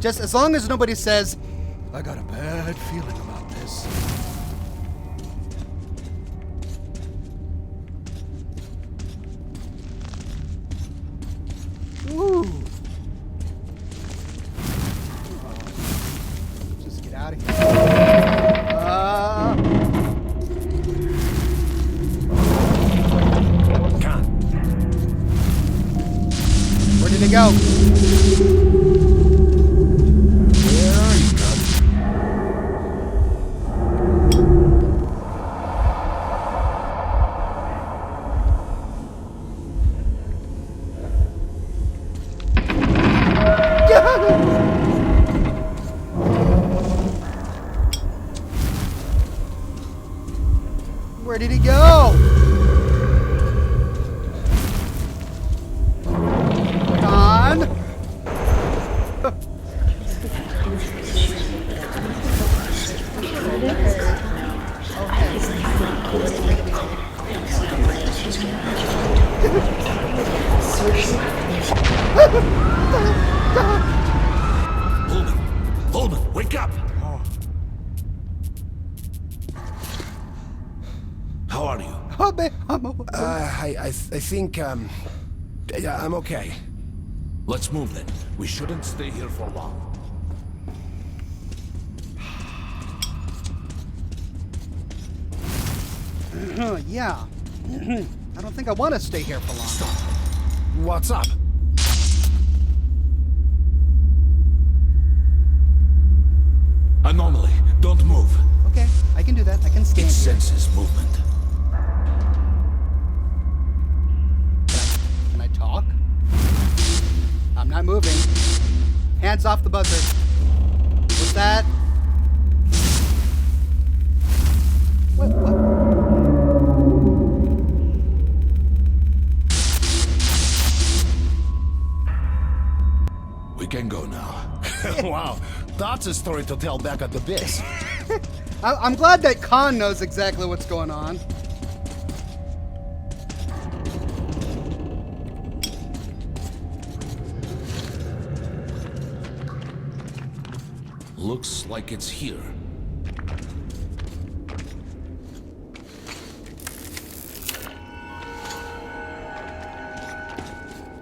Just as long as nobody says, "I got a bad feeling about this." Woo. Just get out of here. Can't. Where did it go? Where are you, God? Where did he go? Gone. Holman, wake up! How are you? Oh, babe, I think, yeah, I'm okay. Let's move then. We shouldn't stay here for long. yeah. I don't think I want to stay here for long. What's up? Anomaly, don't move. Okay, I can do that. I can It stand here. senses movement. Can I talk? I'm not moving. Hands off the buzzer. What's that? What? We can go now. Wow, that's a story to tell back at the base. I'm glad that Khan knows exactly what's going on. Looks like it's here.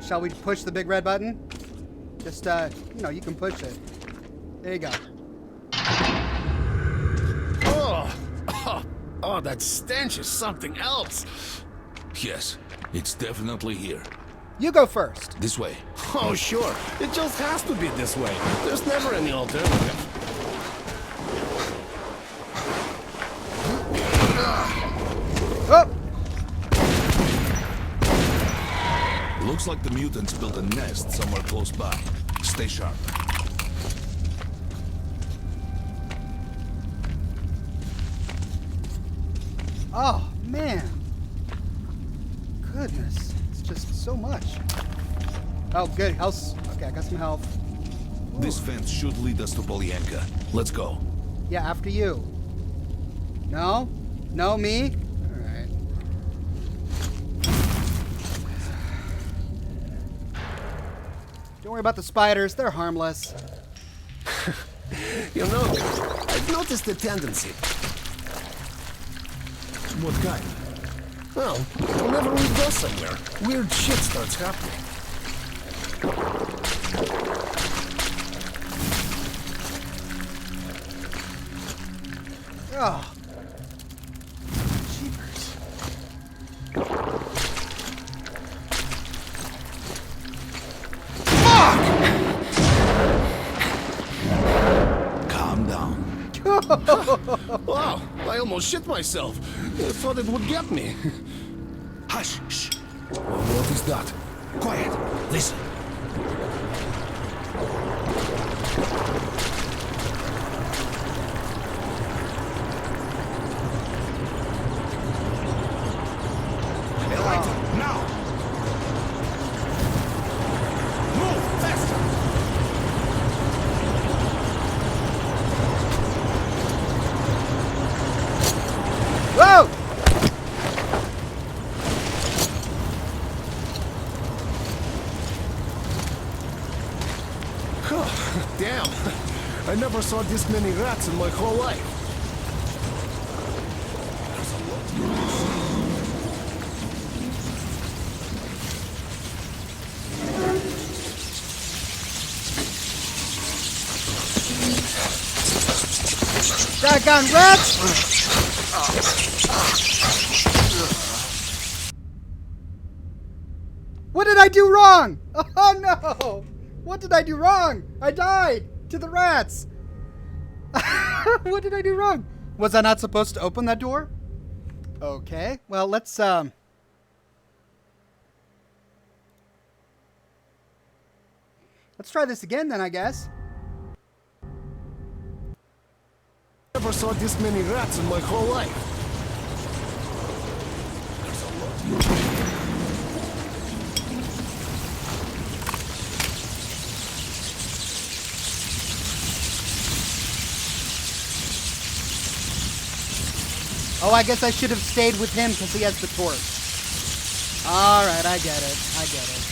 Shall we push the big red button? Just, you can push it. There you go. Oh, that stench is something else. Yes, it's definitely here. You go first. This way. Oh, sure. It just has to be this way. There's never any alternative. Oh! Looks like the mutants built a nest somewhere close by. Stay sharp. Oh, man. goodness. It's just so much. Oh, good. Health. Okay, I got some health. This fence should lead us to Polyanka. Let's go. Yeah, after you. No? No, me? Alright. Don't worry about the spiders. They're harmless. You know, I've noticed a tendency. What kind? Well, whenever we go somewhere, weird shit starts happening. Oh. Jeepers. Calm down. Wow, I almost shit myself. I thought it would get me. Hush, shh. What is that? Quiet. Listen. Now! Move! Faster! Whoa! Oh, damn. I never saw this many rats in my whole life. Doggone rats! What did I do wrong? Oh no! What did I do wrong? I died to the rats. What did I do wrong? Was I not supposed to open that door? Okay. Well, let's try this again then, I guess. Never saw this many rats in my whole life. Oh, I guess I should have stayed with him because he has the torch. Alright, I get it. I get it.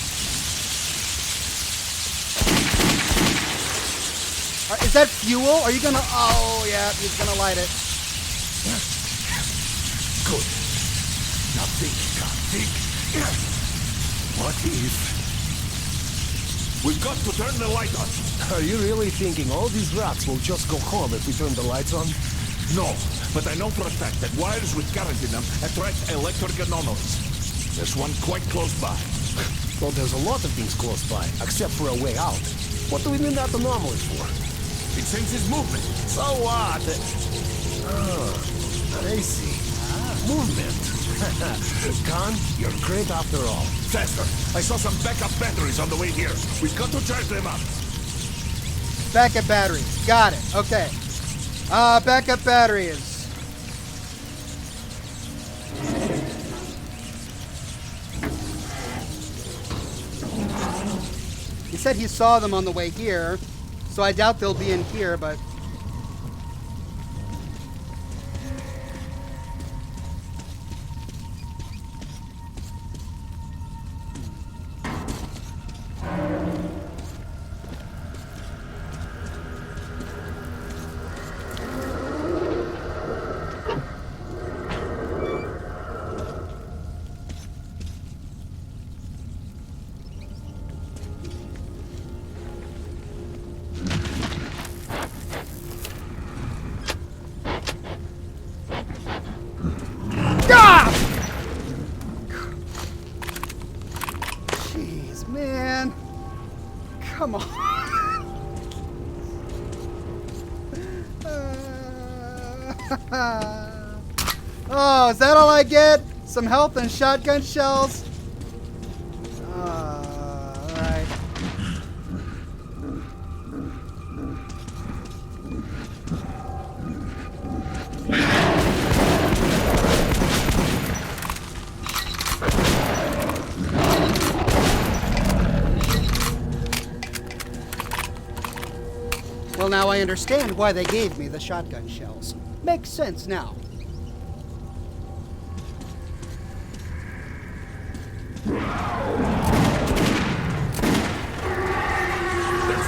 Is that fuel? Are you gonna... Oh, yeah, he's gonna light it. Good. Now think, God, think. What if... We've got to turn the light on. Are you really thinking all these rats will just go home if we turn the lights on? No, but I know for a fact that wires with current in them attract electric anomalies. There's one quite close by. Well, there's a lot of things close by, except for a way out. What do we need that anomaly for? It senses movement. So what? I see. Movement. Khan, you're great after all. Faster! I saw some backup batteries on the way here. We've got to charge them up. Backup batteries. Got it. Okay. Backup batteries. He said he saw them on the way here, so I doubt they'll be in here, but... Jeez, man. Come on. Oh, is that all I get? Some health and shotgun shells? Alright. Well, now I understand why they gave me the shotgun shells. Makes sense now. There's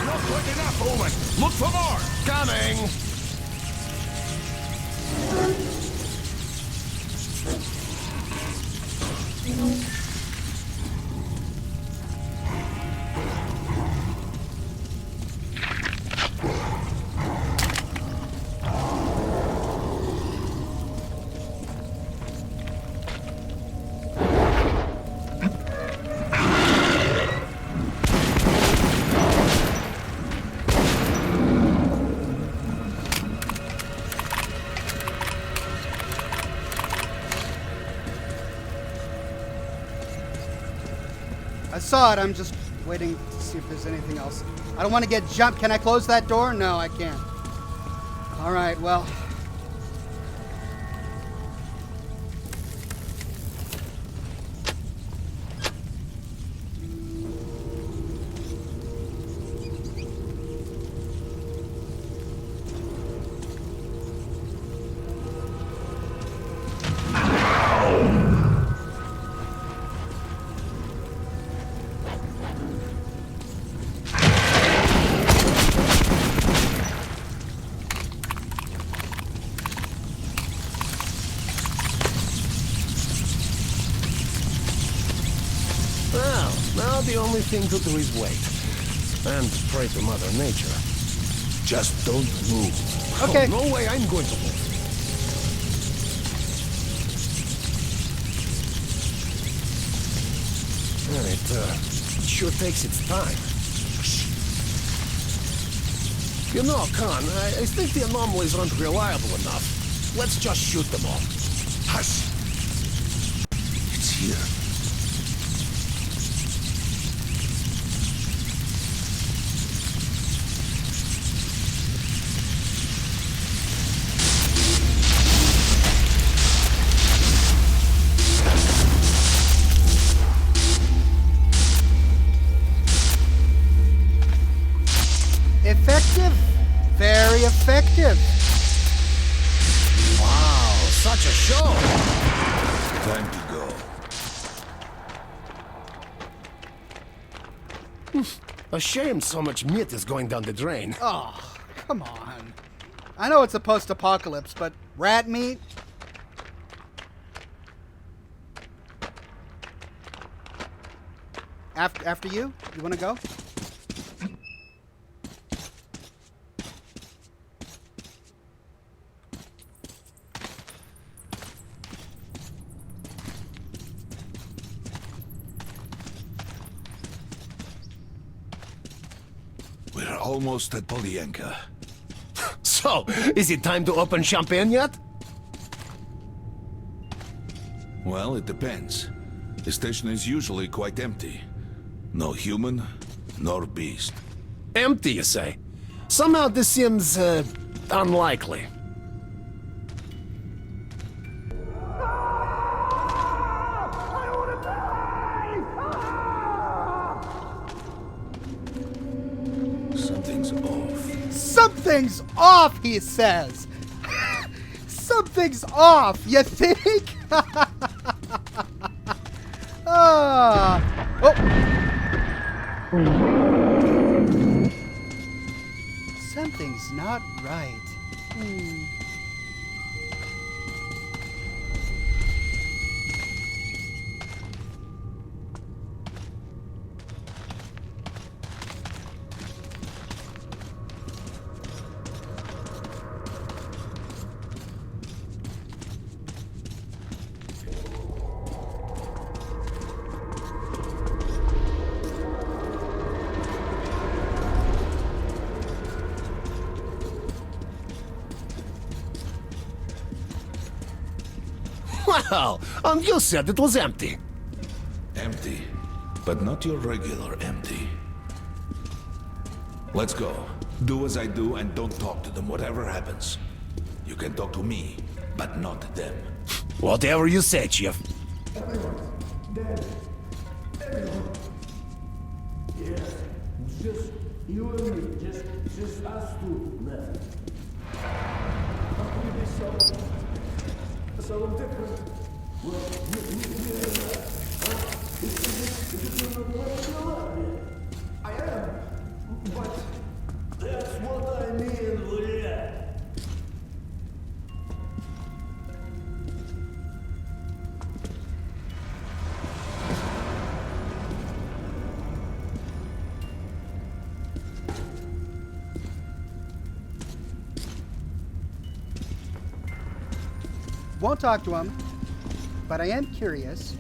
not quite enough, Owen! Look for more! Coming! I saw it. I'm just waiting to see if there's anything else. I don't want to get jumped. Can I close that door? No, I can't. All right, well. Well, now the only thing to do is wait. And pray to Mother Nature. Just don't move. Okay. Oh, no way I'm going to move. It sure takes its time. You know, Khan, I think the anomalies aren't reliable enough. Let's just shoot them all. Hush! It's here. Effective? Very effective. Wow, such a show! Time to go. A shame so much meat is going down the drain. Oh, come on. I know it's a post-apocalypse, but rat meat? After you? You want to go? We're almost at Polyanka. So, is it time to open champagne yet? Well, it depends. The station is usually quite empty. No human, nor beast. Empty, you say? Somehow this seems, unlikely. Something's off. Something's off, he says. Something's off, you think? Oh. Something's not right. Well, you said it was empty. Empty, but not your regular empty. Let's go. Do as I do and don't talk to them, whatever happens. You can talk to me, but not them. Whatever you say, Chief. You and me, just us two left. How can you be so different? Well, I am, but that's what I mean, Leah. Won't talk to him, but I am curious.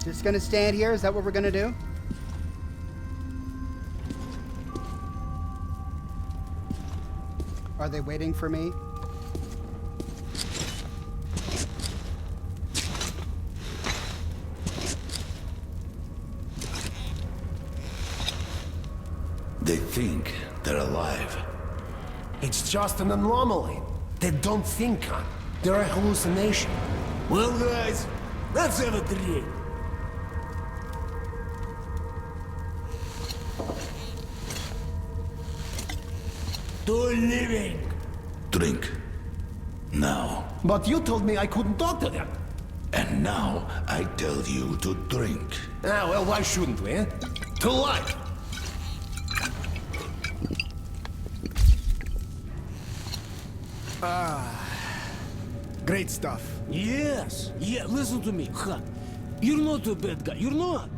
Just gonna stand here? Is that what we're gonna do? Are they waiting for me? They think they're alive. It's just an anomaly. They don't think, Khan. They're a hallucination. Well, guys, let's have a drink. To living. Drink. Now. But you told me I couldn't talk to them. And now I tell you to drink. Ah, well, why shouldn't we, eh? To life. Great stuff. Yes. Yeah, listen to me, Han. You're not a bad guy, you're not.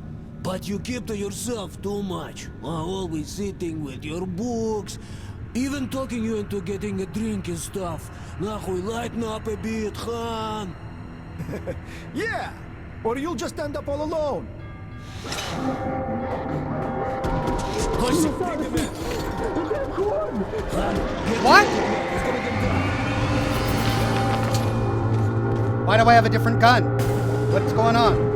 But you keep to yourself too much. Always sitting with your books, even talking you into getting a drink and stuff. Нахуй, lighten up a bit, Han. Yeah! Or you'll just end up all alone. Костик, take him in. Han, get What? Why do I have a different gun? What's going on?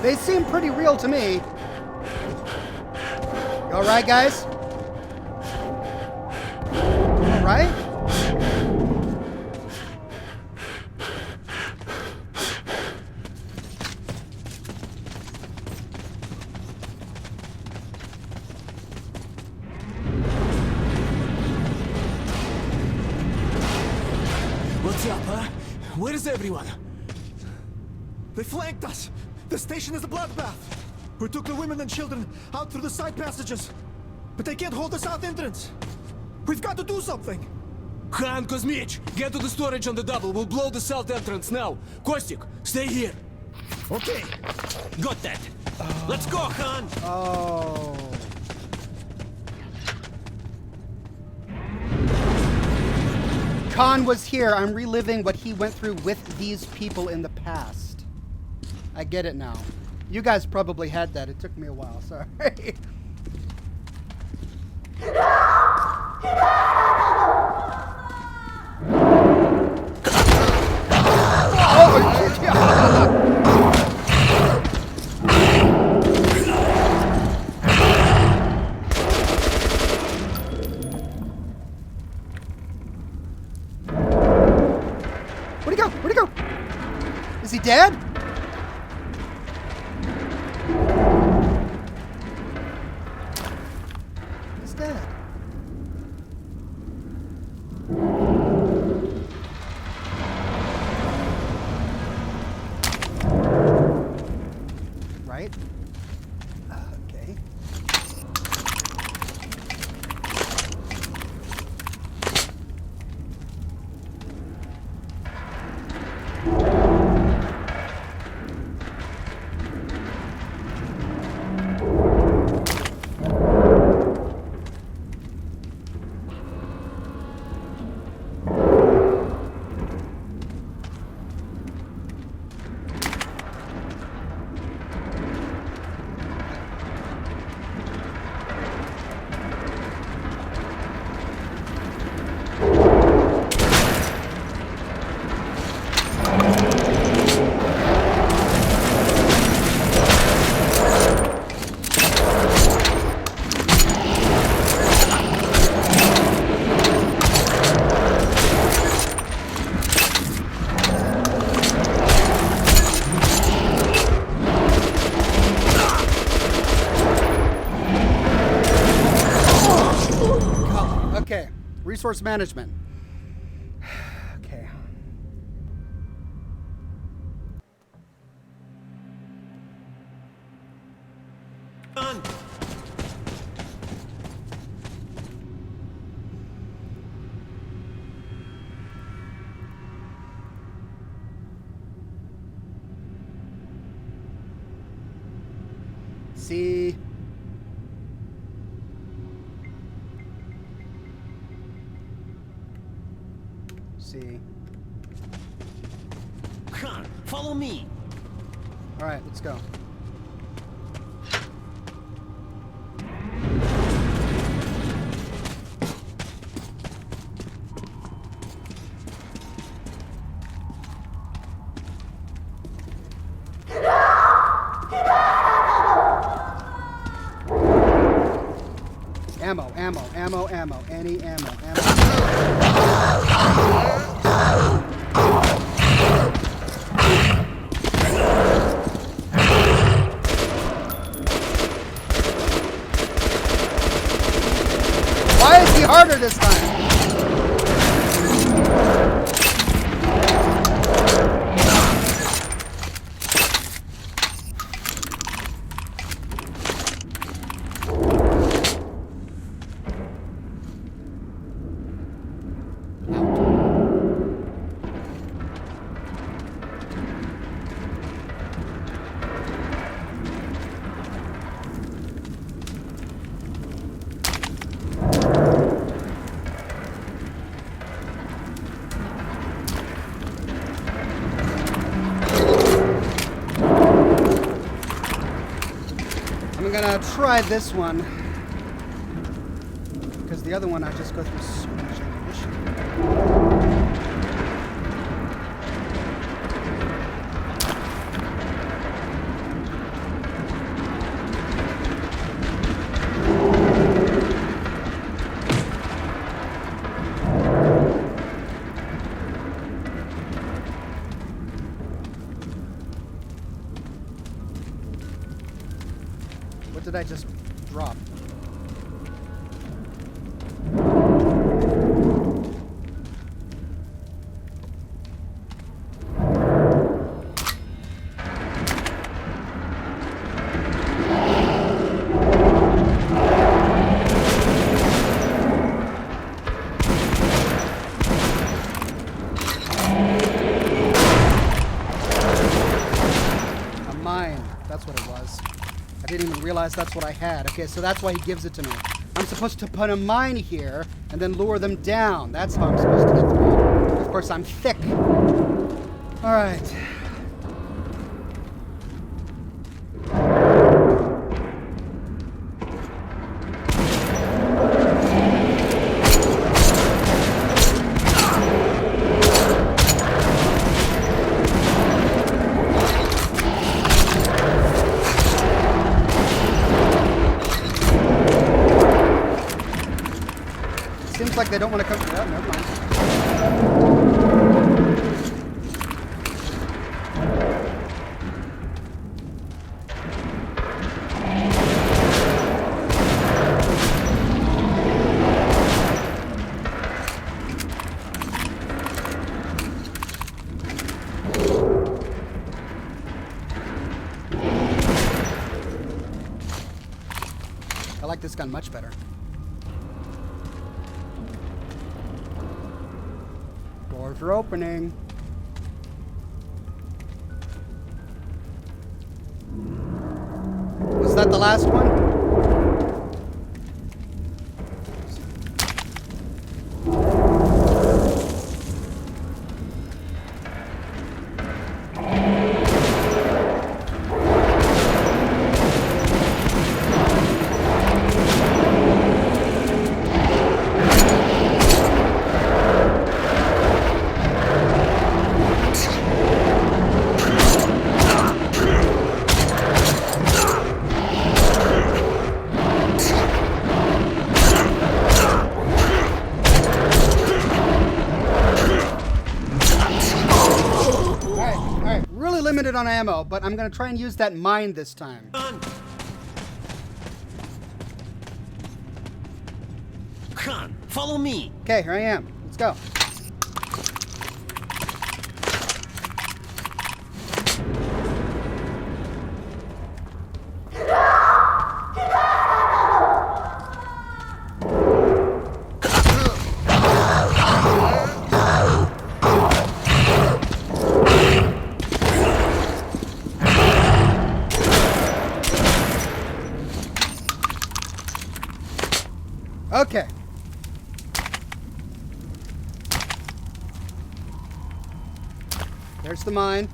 They seem pretty real to me. You all right, guys? All right? What's up, huh? Where is everyone? They flanked us. The station is a bloodbath. We took the women and children out through the side passages. But they can't hold the south entrance. We've got to do something. Han, Kuzmich, get to the storage on the double. We'll blow the south entrance now. Kostik, stay here. Okay. Got that. Let's go, Han. Oh. Khan was here. I'm reliving what he went through with these people in the past. I get it now. You guys probably had that. It took me a while. Sorry. Oh, yeah. Where'd he go? Where'd he go? Is he dead? dead. Right? Okay. Okay, resource management. Okay. On. See. See. Khan, follow me. All right, let's go. Ammo, ammo, ammo, ammo, any ammo, ammo. Why is he harder this time? I'm gonna try this one because the other one I just go through so much ammunition. What did I just drop? A mine. That's what it was. I didn't even realize that's what I had. Okay, so that's why he gives it to me. I'm supposed to put a mine here and then lure them down. That's how I'm supposed to get through. Of course, I'm thick. All right. Seems like they don't want to come. Oh, never mind. this gun much better. Doors are opening. Was that the last one? Limited on ammo, but I'm gonna try and use that mine this time. Khan, follow me. Okay, here I am. Let's go. Okay. There's the mine.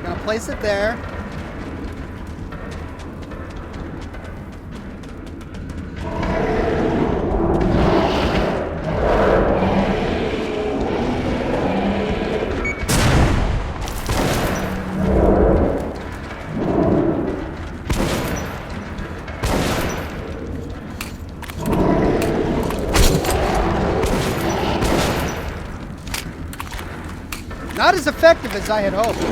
Gonna place it there. Not as effective as I had hoped.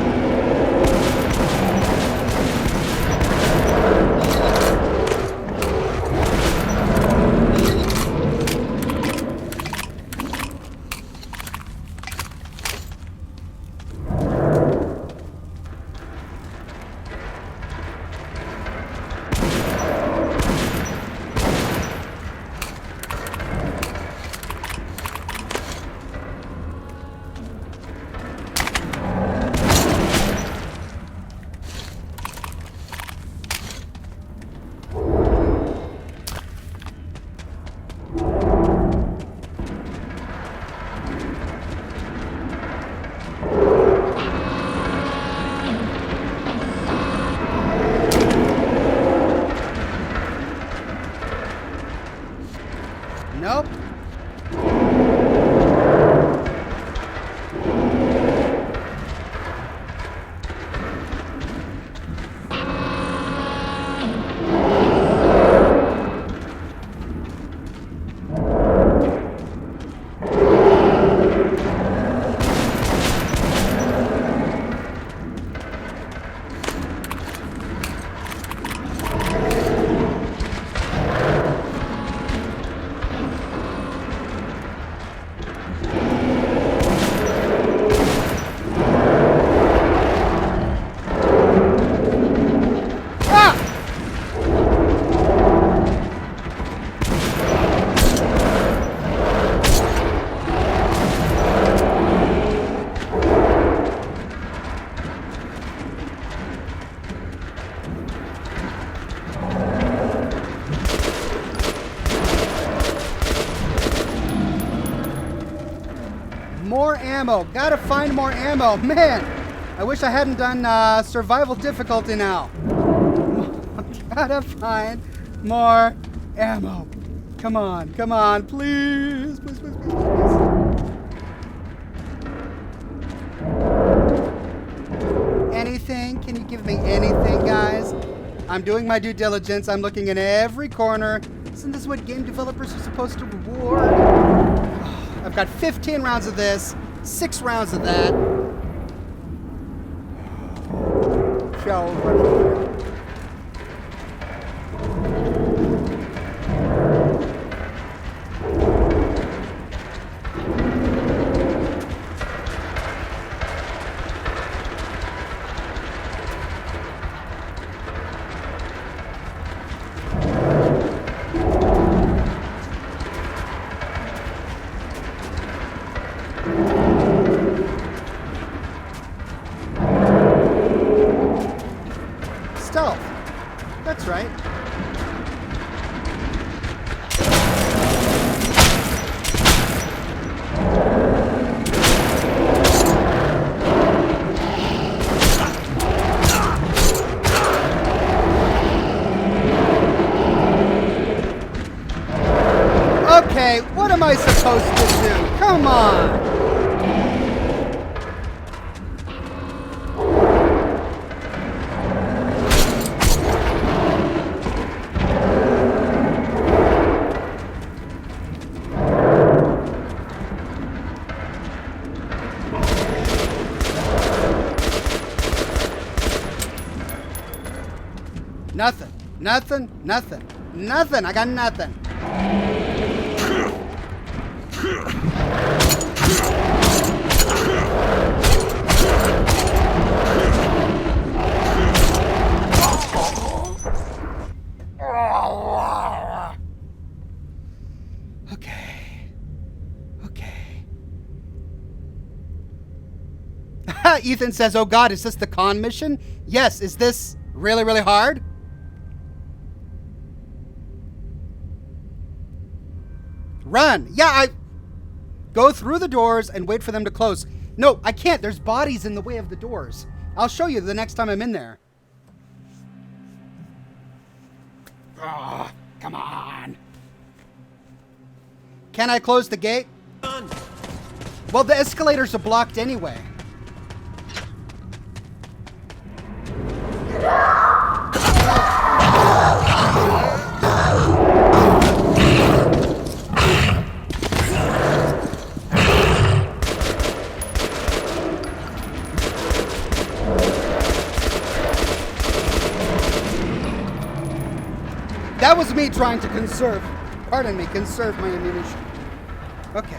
Nope. More ammo. Gotta find more ammo. Man, I wish I hadn't done survival difficulty now. Gotta find more ammo. Come on, come on, please. Please, please, please, please. Anything? Can you give me anything, guys? I'm doing my due diligence. I'm looking in every corner. Isn't this what game developers are supposed to reward? I've got 15 rounds of this, 6 rounds of that. Shells right here. box, right? Okay, what am I supposed to do? Come on! Nothing. Nothing. Nothing. Nothing. I got nothing. Okay. Okay. Ethan says, oh God, is this the con mission? Yes. Is this really, really hard? Run. Yeah, I go through the doors and wait for them to close. No, I can't. There's bodies in the way of the doors. I'll show you the next time I'm in there. Oh, come on. Can I close the gate? Well, the escalators are blocked anyway. That was me trying to conserve my ammunition. Okay.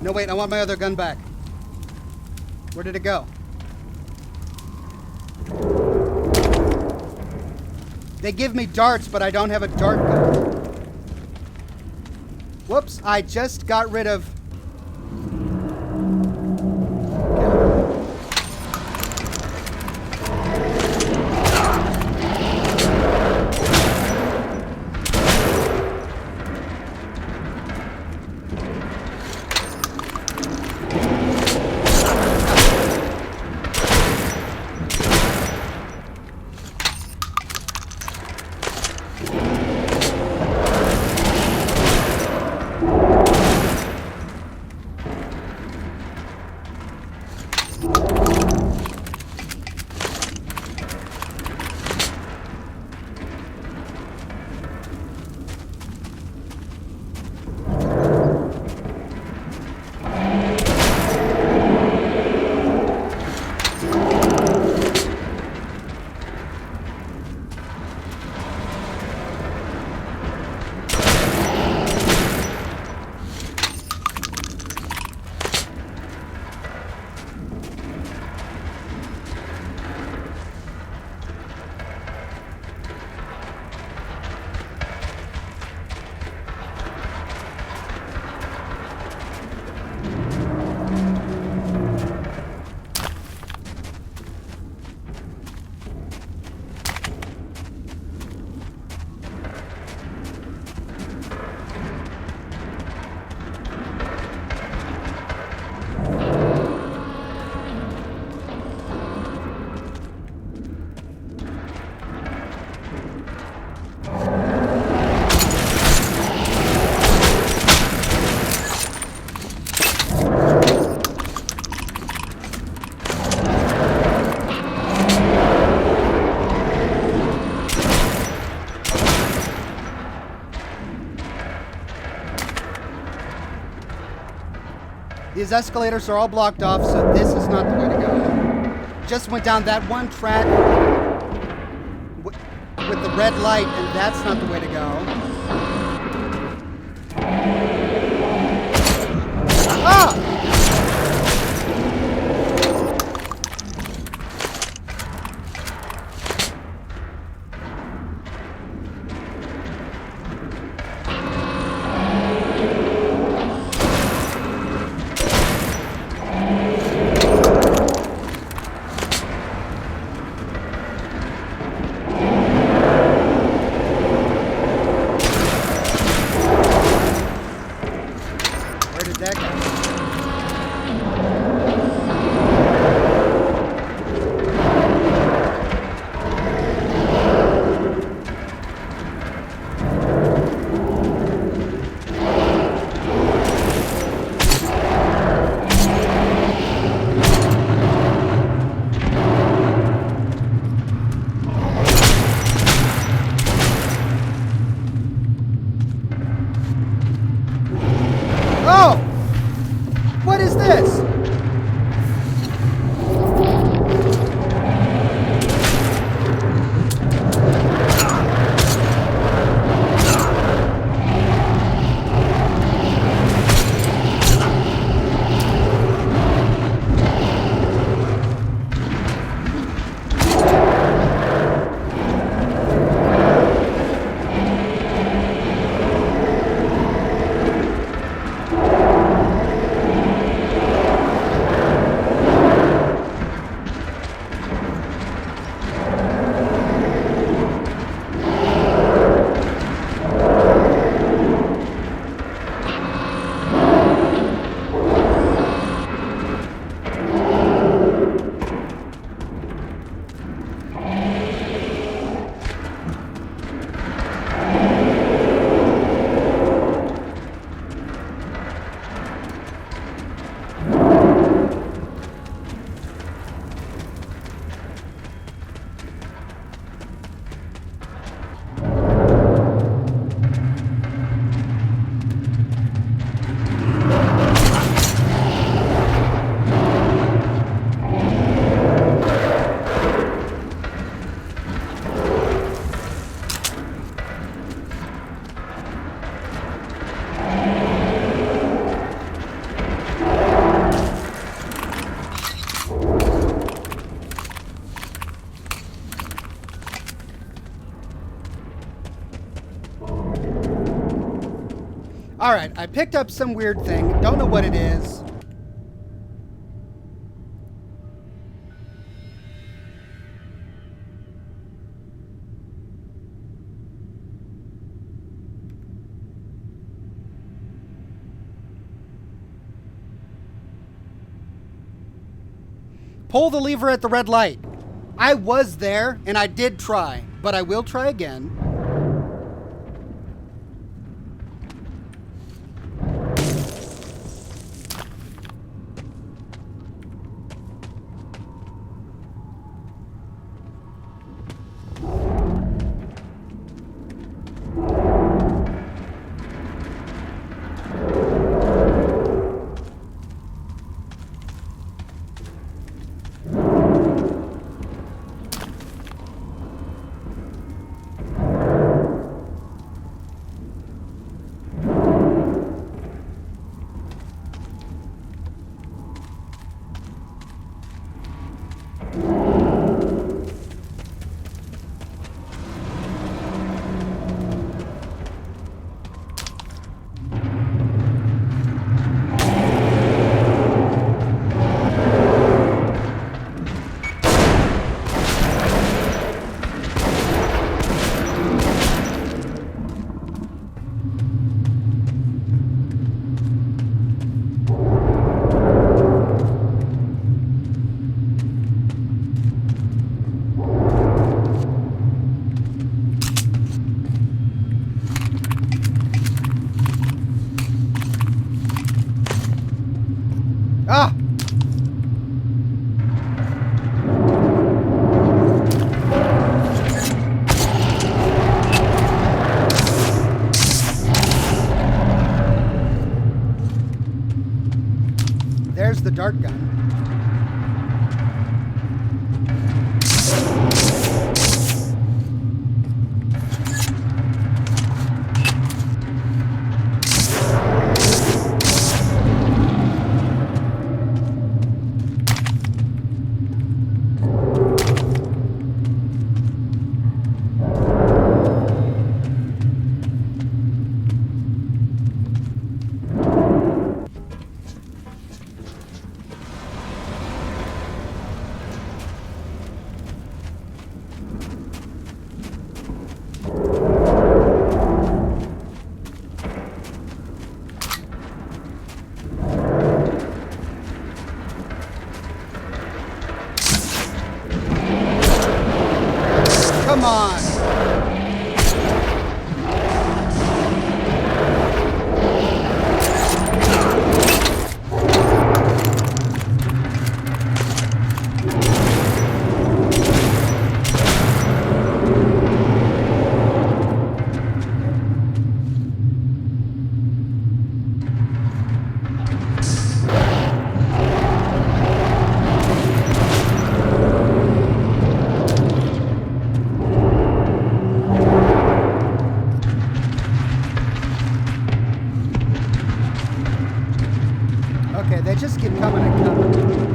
No, wait, I want my other gun back. Where did it go? They give me darts, but I don't have a dart gun. Whoops, I just got rid of... These escalators are all blocked off, so this is not the way to go. Just went down that one track with the red light, and that's not the way to go. Ah! Alright, I picked up some weird thing. Don't know what it is. Pull the lever at the red light. I was there, and I did try, but I will try again. Ah! There's the dart gun. Come on. Okay, they just keep coming and coming.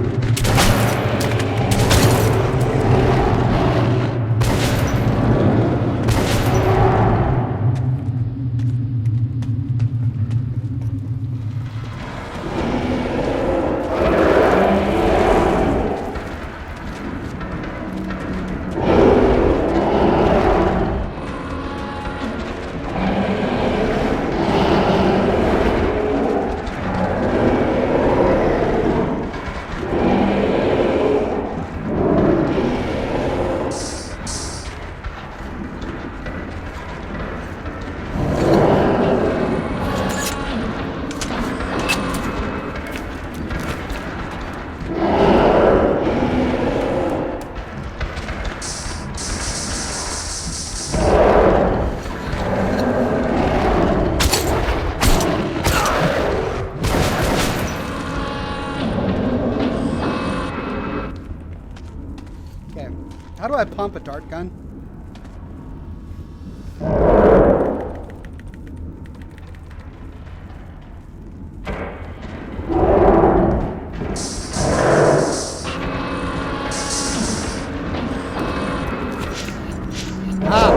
Okay, how do I pump a dart gun? Ah.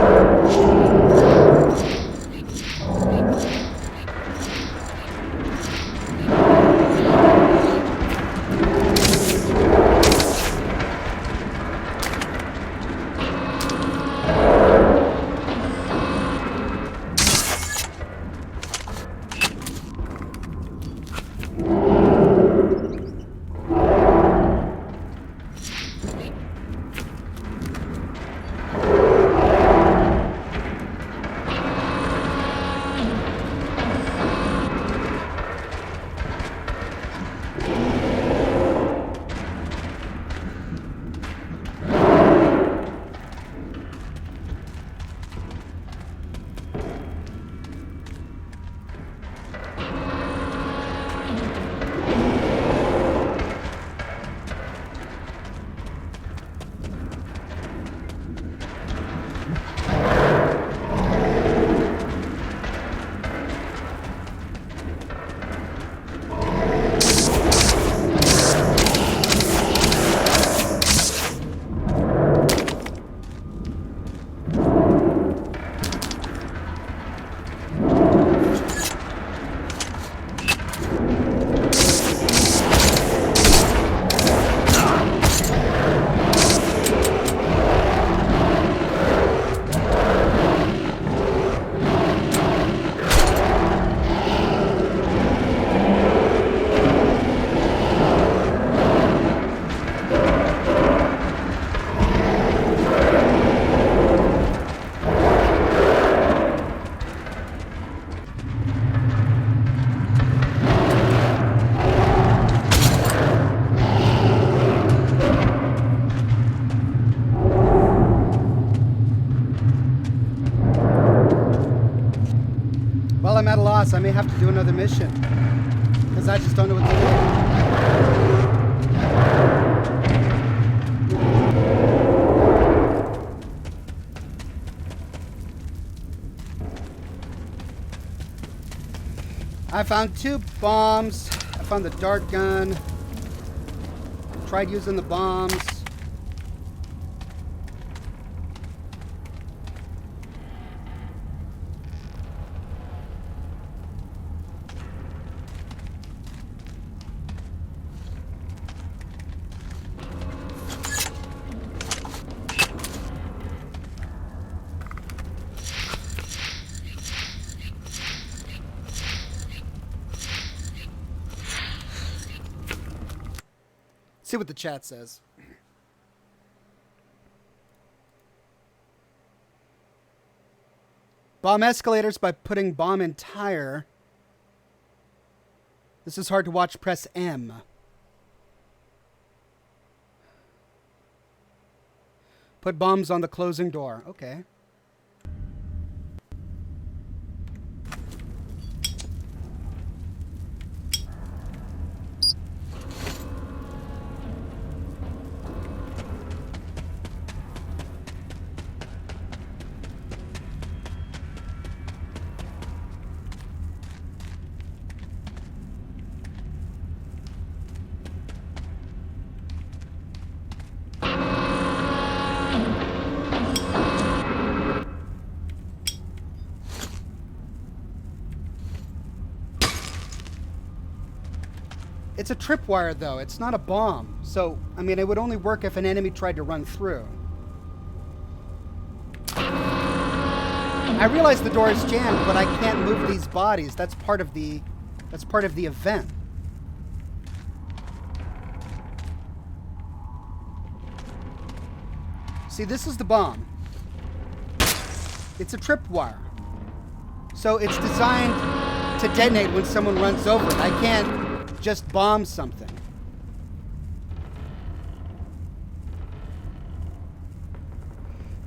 I'm at a loss. I may have to do another mission. Because I just don't know what to do. I found 2 bombs. I found the dart gun. Tried using the bombs. See what the chat says. Bomb escalators by putting bomb in tire. This is hard to watch. Press M. Put bombs on the closing door. Okay. It's a tripwire, though. It's not a bomb. So, I mean, it would only work if an enemy tried to run through. I realize the door is jammed, but I can't move these bodies. That's part of the event. See, this is the bomb. It's a tripwire. So it's designed to detonate when someone runs over it. I can't just bomb something.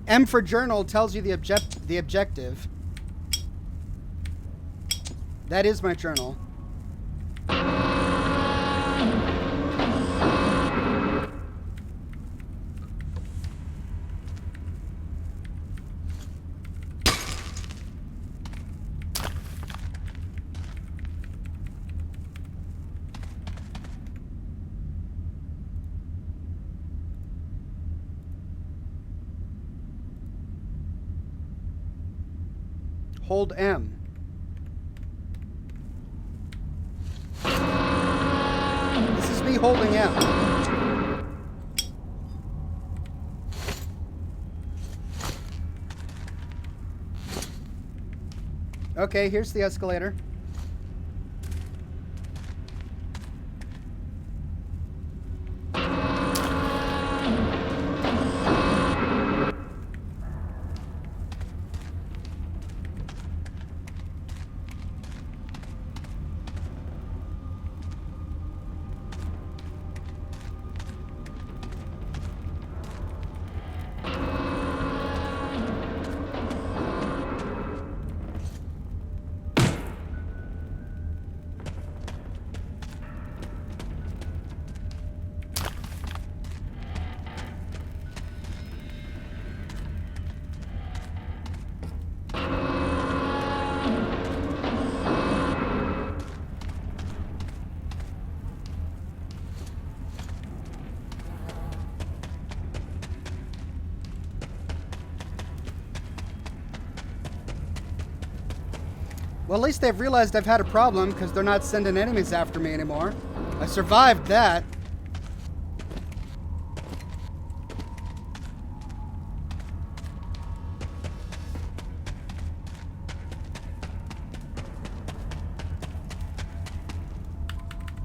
M for journal tells you the objective. That is my journal. Hold M. This is me holding M. Okay, here's the escalator. Well, at least they've realized I've had a problem because they're not sending enemies after me anymore. I survived that.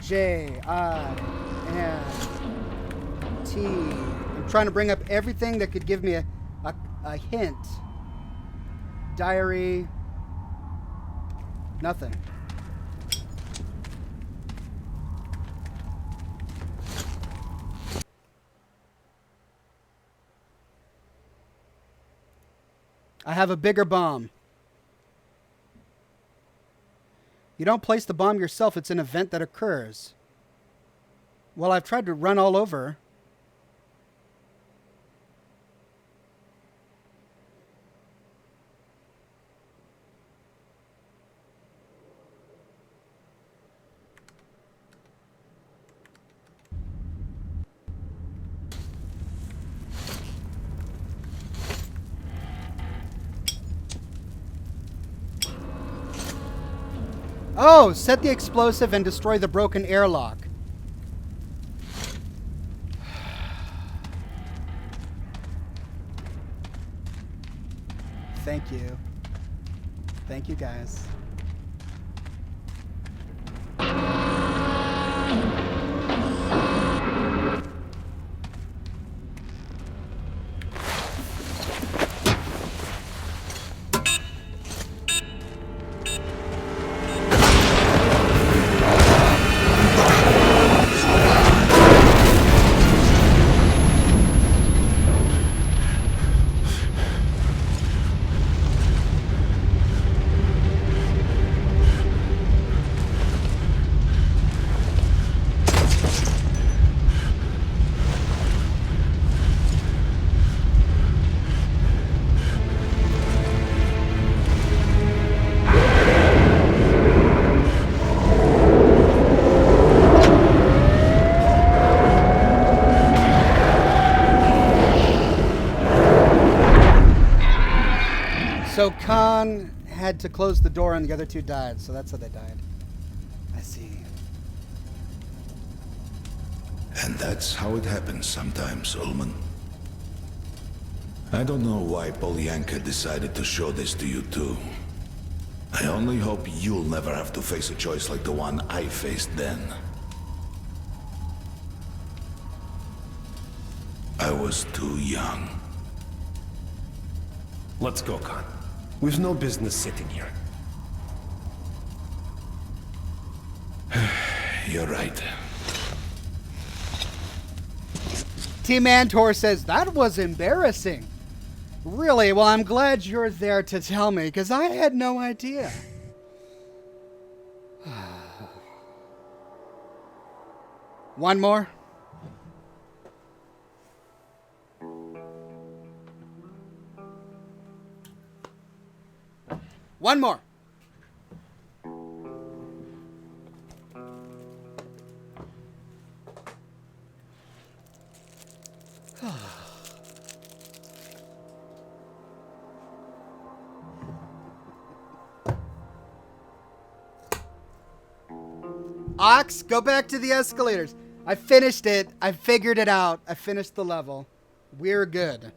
J-I-N-T. I'm trying to bring up everything that could give me a hint. Diary. Nothing. I have a bigger bomb. You don't place the bomb yourself. It's an event that occurs. Well, I've tried to run all over. Oh, set the explosive and destroy the broken airlock. Thank you. Thank you, guys. So Khan had to close the door and the other two died, so that's how they died. I see. And that's how it happens sometimes, Ullman. I don't know why Polyanka decided to show this to you too. I only hope you'll never have to face a choice like the one I faced then. I was too young. Let's go, Khan. We've no business sitting here. You're right. Team Mantor says, that was embarrassing. Really? Well, I'm glad you're there to tell me, because I had no idea. One more? One more. Ox, go back to the escalators. I finished it. I figured it out. I finished the level. We're good.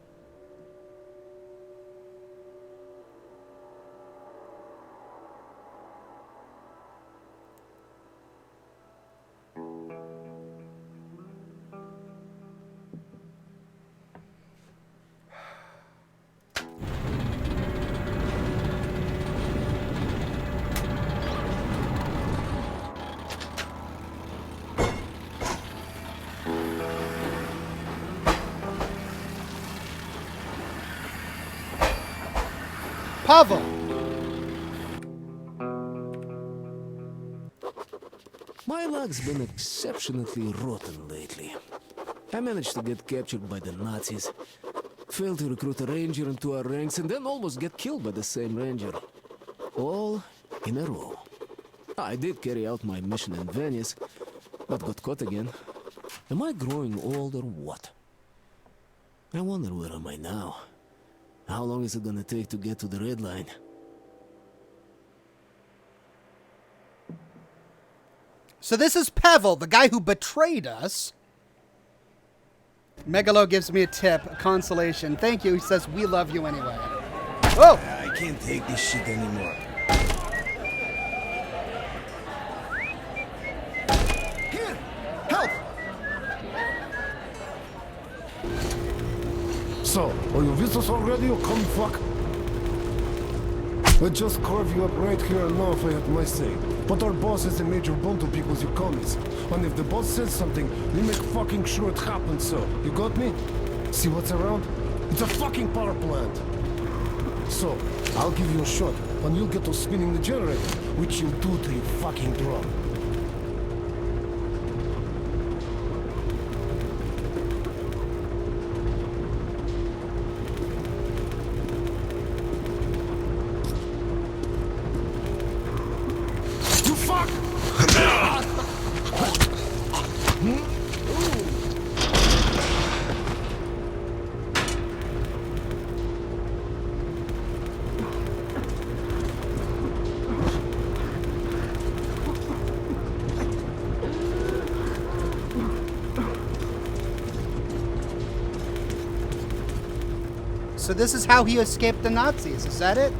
Pavel. My luck's been exceptionally rotten lately. I managed to get captured by the Nazis, failed to recruit a ranger into our ranks, and then almost get killed by the same ranger. All in a row. I did carry out my mission in Venice, but got caught again. Am I growing old or what? I wonder where am I now? How long is it gonna take to get to the red line? So this is Pavel, the guy who betrayed us. Megalo gives me a tip, a consolation. Thank you. He says, we love you anyway. Oh! I can't take this shit anymore. Here! Help! So, are you with us already, you cum fuck? I'd just carve you up right here and now if I had my say. But our boss is a major bunto because you commies. And if the boss says something, we make fucking sure it happens so. You got me? See what's around? It's a fucking power plant. So, I'll give you a shot, and you'll get to spinning the generator, which you'll do till you fucking drop. You fuck! So this is how he escaped the Nazis, is that it?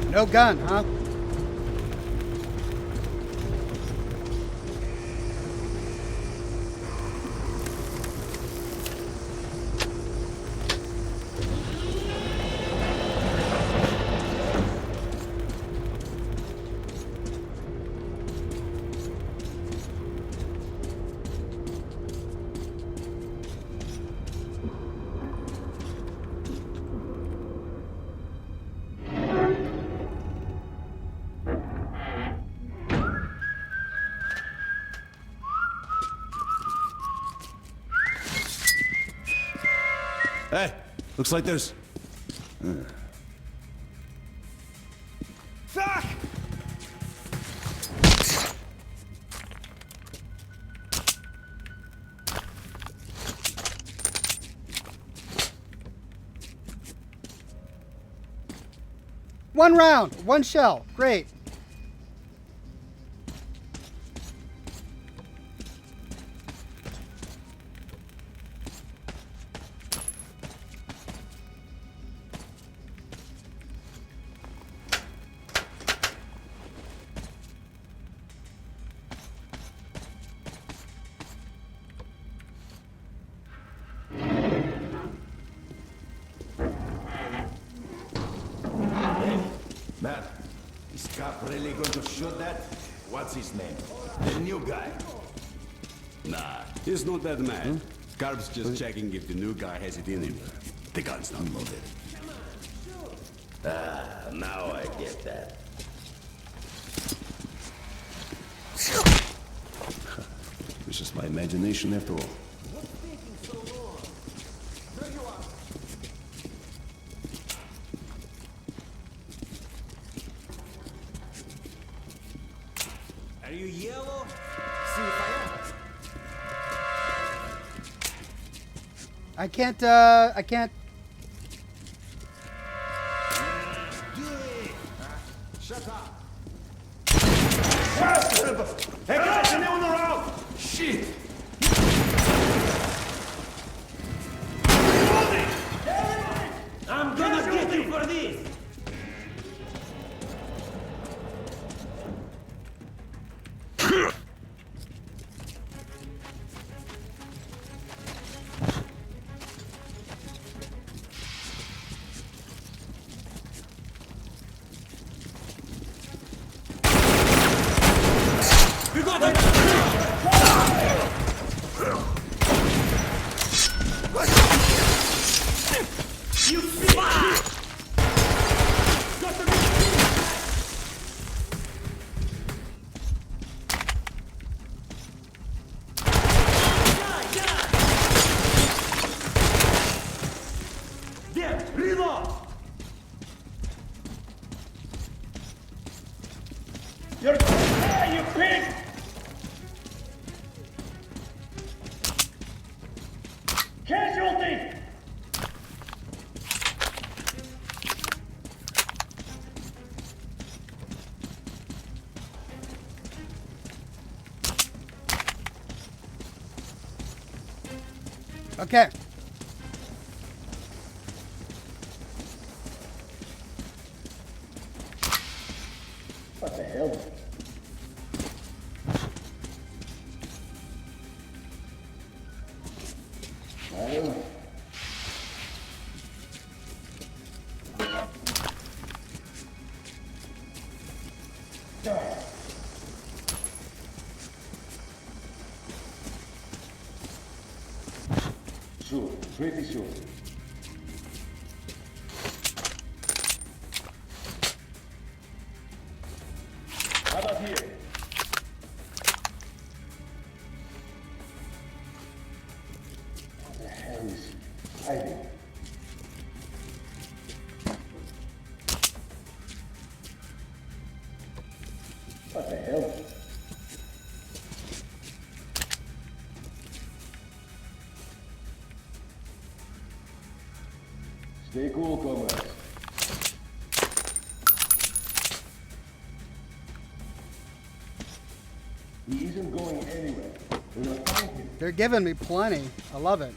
No gun, huh? Hey, looks like there's... Fuck! One round, one shell. Great. Matt, is Cap really going to shoot that? What's his name? The new guy. Nah, he's not that mad. Carp's just checking if the new guy has it in him. The gun's not loaded. Ah, now I get that. It's just my imagination after all. Are you yellow? See if I am. I can't. Shut up. Hey guys, anyone around? Shit! I'm gonna get you for this! Reload! You're die, you pig! Casualty! Okay. What the hell? I don't know. Sure, pretty sure. How about here? What the hell is he hiding? What the hell? Stay cool, comrades. He isn't going anywhere. We're not find him. They're giving me plenty. I love it.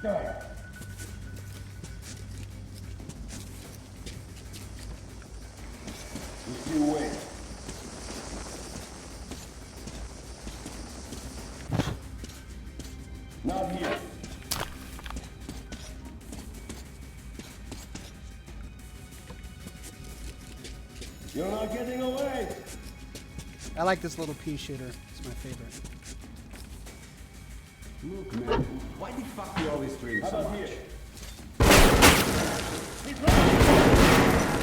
Die. You still wait. Not here. You're not getting away. I like this little pea shooter. It's my favorite. Look, man, why the fuck you always drink How so about much? here? He's running.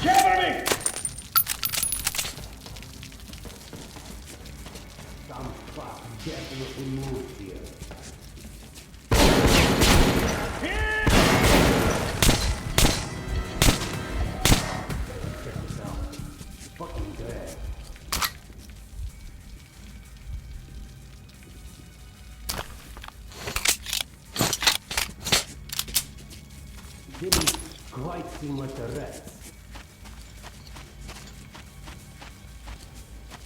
Cover me! Some fuck definitely moved here. Check this out. Fucking dead. Didn't quite seem like the rest.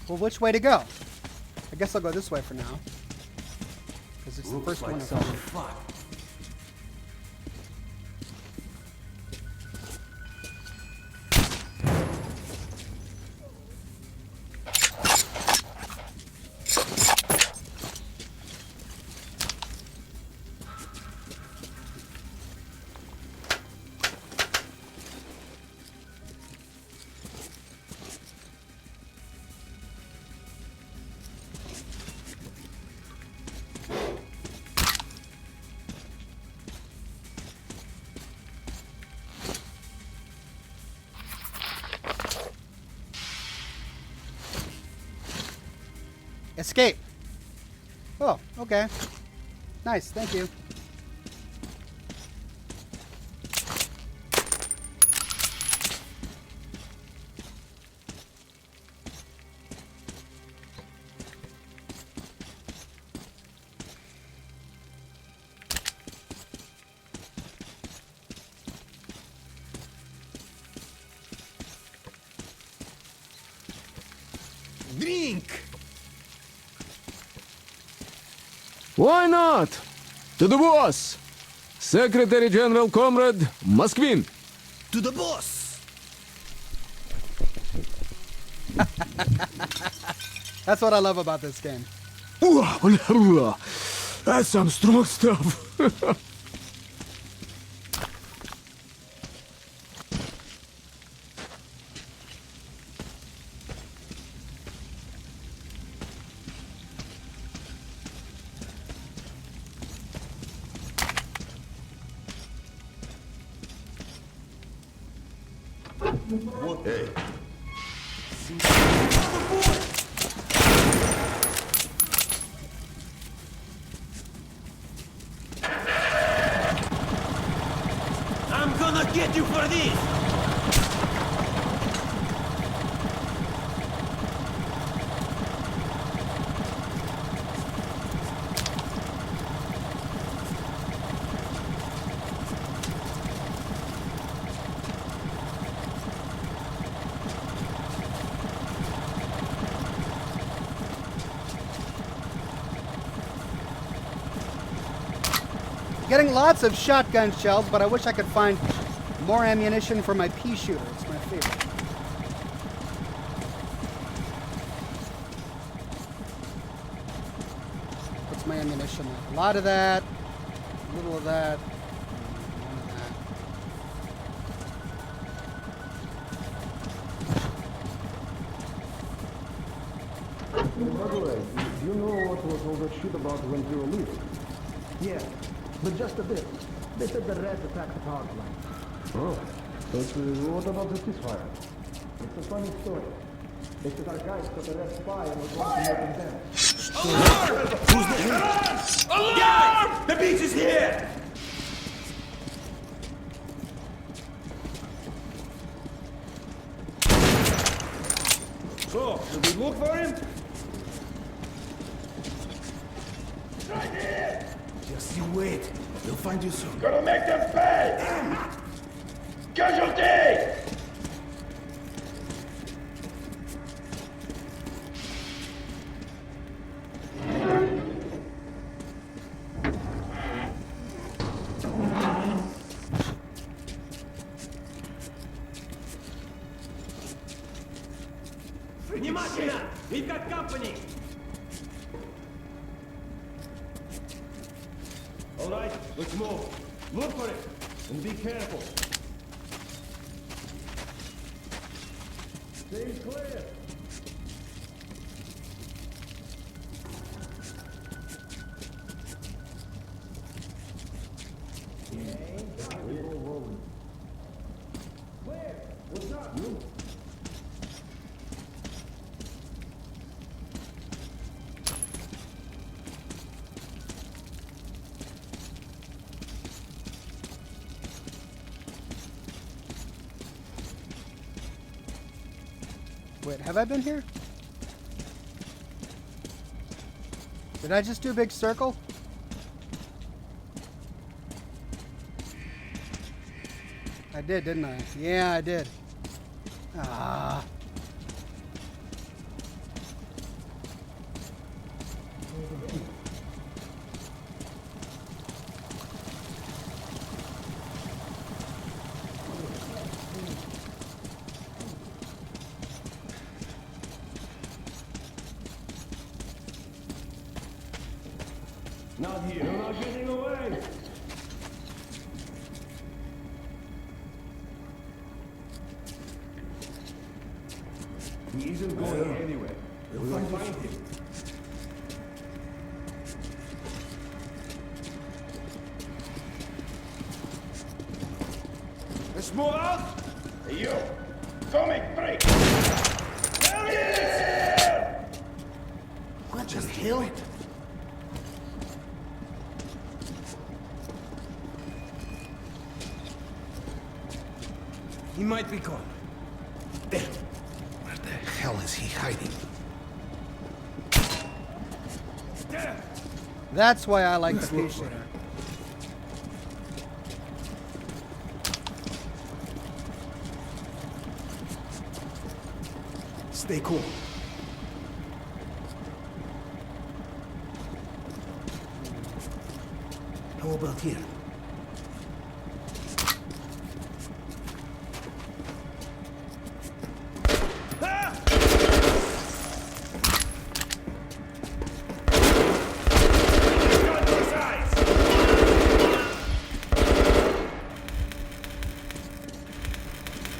Well, which way to go? I guess I'll go this way for now. Because it's the first one. Some fuck. Escape. Oh, okay. Nice, thank you. Drink! Why not? To the boss! Secretary General Comrade Moskvin. To the boss! That's what I love about this game. That's some strong stuff. Hey, get you for this! Getting lots of shotgun shells, but I wish I could find more ammunition for my pea shooter. It's my favorite. What's my ammunition like? A lot of that, a little of that, none of that. By the way, do you know what was all that shit about when you were leaving? Yeah, but just a bit. They said the Reds attacked the power plant. Oh, but what about the ceasefire? It's a funny story. They said our guys got the Red spy and was going to make them down. Guys! The beach is here! So, should we look for him? Just you wait. They'll find you soon. Gonna make them pay! Casualty! Внимательно! We've got company! All right, let's move. Look for it, and be careful. Stay clear. Where? What's up? You? Wait, have I been here? Did I just do a big circle? I did, didn't I? Yeah, I did. Ah. Not here. You're not getting away. He isn't going anywhere. We'll find him. Let's move out. Hey, you. Comic break. There he is! What the hell? He might be gone. There. Where the hell is he hiding? That's why I like the pea shooter. Stay cool. How about here?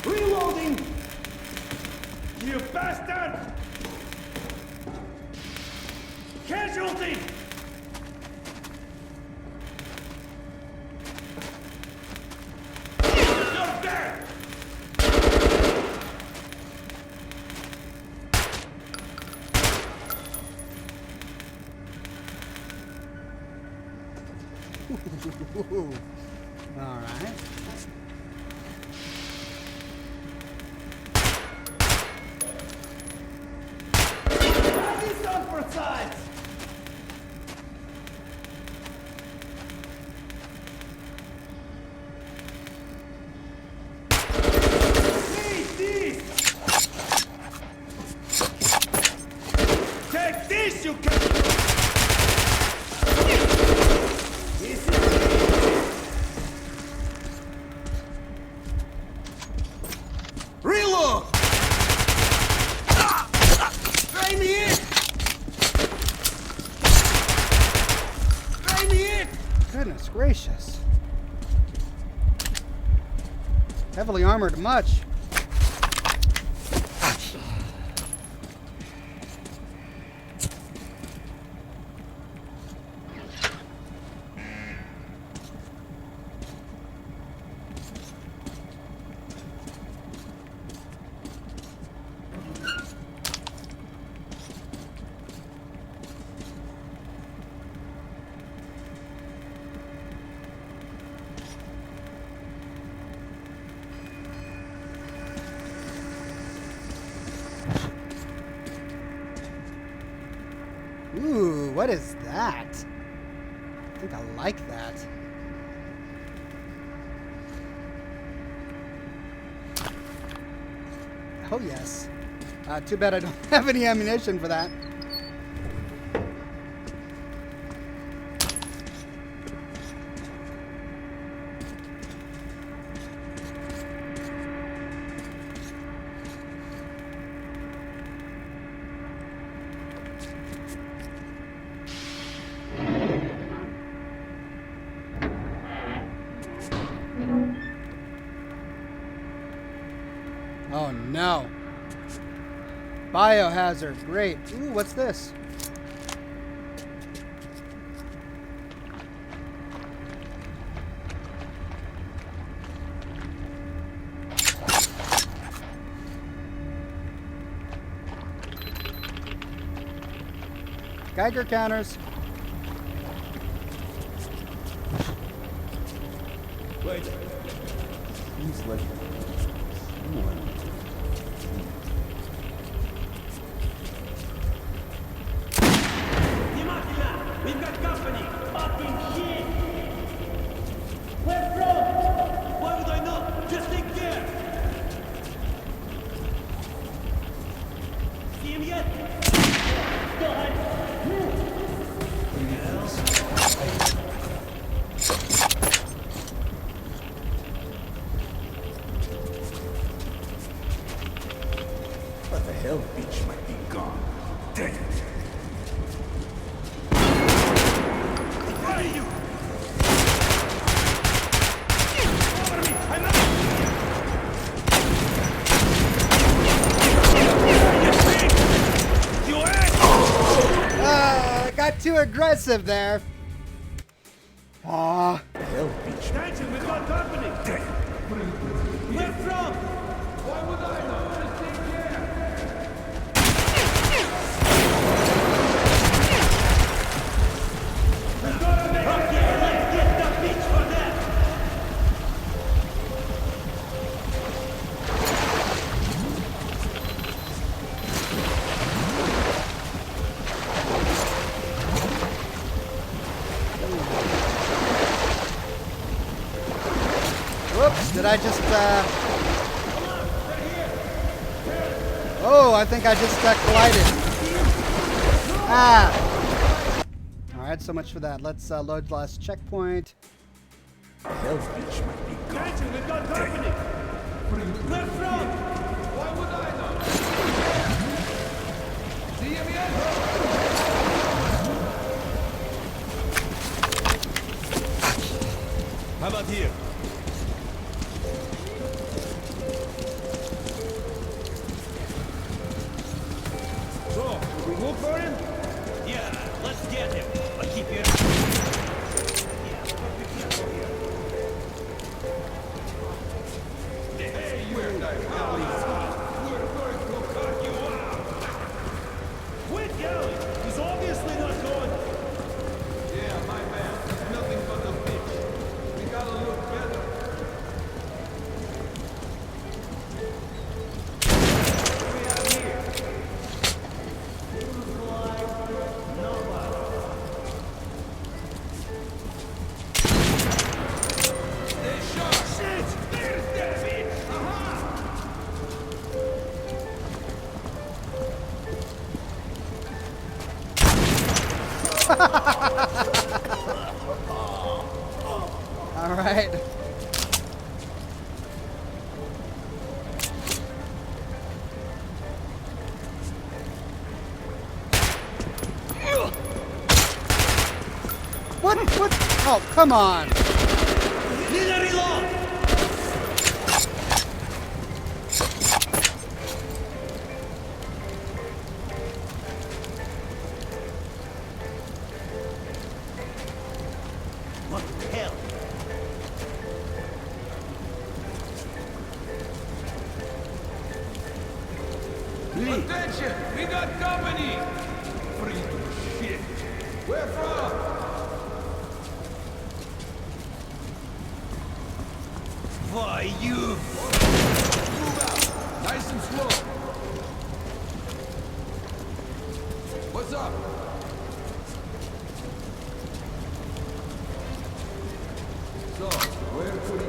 Reloading! You bastard! Casualty! You're dead! All right. This you can... Reload! Try me in! Try me in! Goodness gracious. Heavily armored much. Ooh, what is that? I think I like that. Oh, yes. Too bad I don't have any ammunition for that. Oh no. Biohazard, great. Ooh, what's this? Geiger counters. Wait. Seems like someone. We've got company! Fucking shit! Where from? Why would I know? Just take care! See him yet? Go ahead! What the hell? Beach might be gone. Dang it. Got too aggressive there. Aw. Hell, beach. Attention, we've got company! Dang it. Where from? Why would I know? Just take care! Okay, let's get the beach for them! Whoops, did I just, Oh, I think I just collided. Ah! Alright, so much for that. Let's load the last checkpoint. Hell, beach might be gone. Attention, we've got company! Where from? Why would I know? See him yet? How about here? So, we look for him? Yeah, let's get him. But keep your... Hey, where the hell is he? We're going to cut you out! Quit yelling! He's obviously not going... Yeah, my man. It's nothing but a bitch. We gotta look better. What do we have here? Stay sharp! Shit! There's that bitch! Aha! All right. What? What? Oh, come on. What the hell? Attention! We got company! Free shit! Where from? Why, you... Move out! Nice and slow! What's up? So, where could he...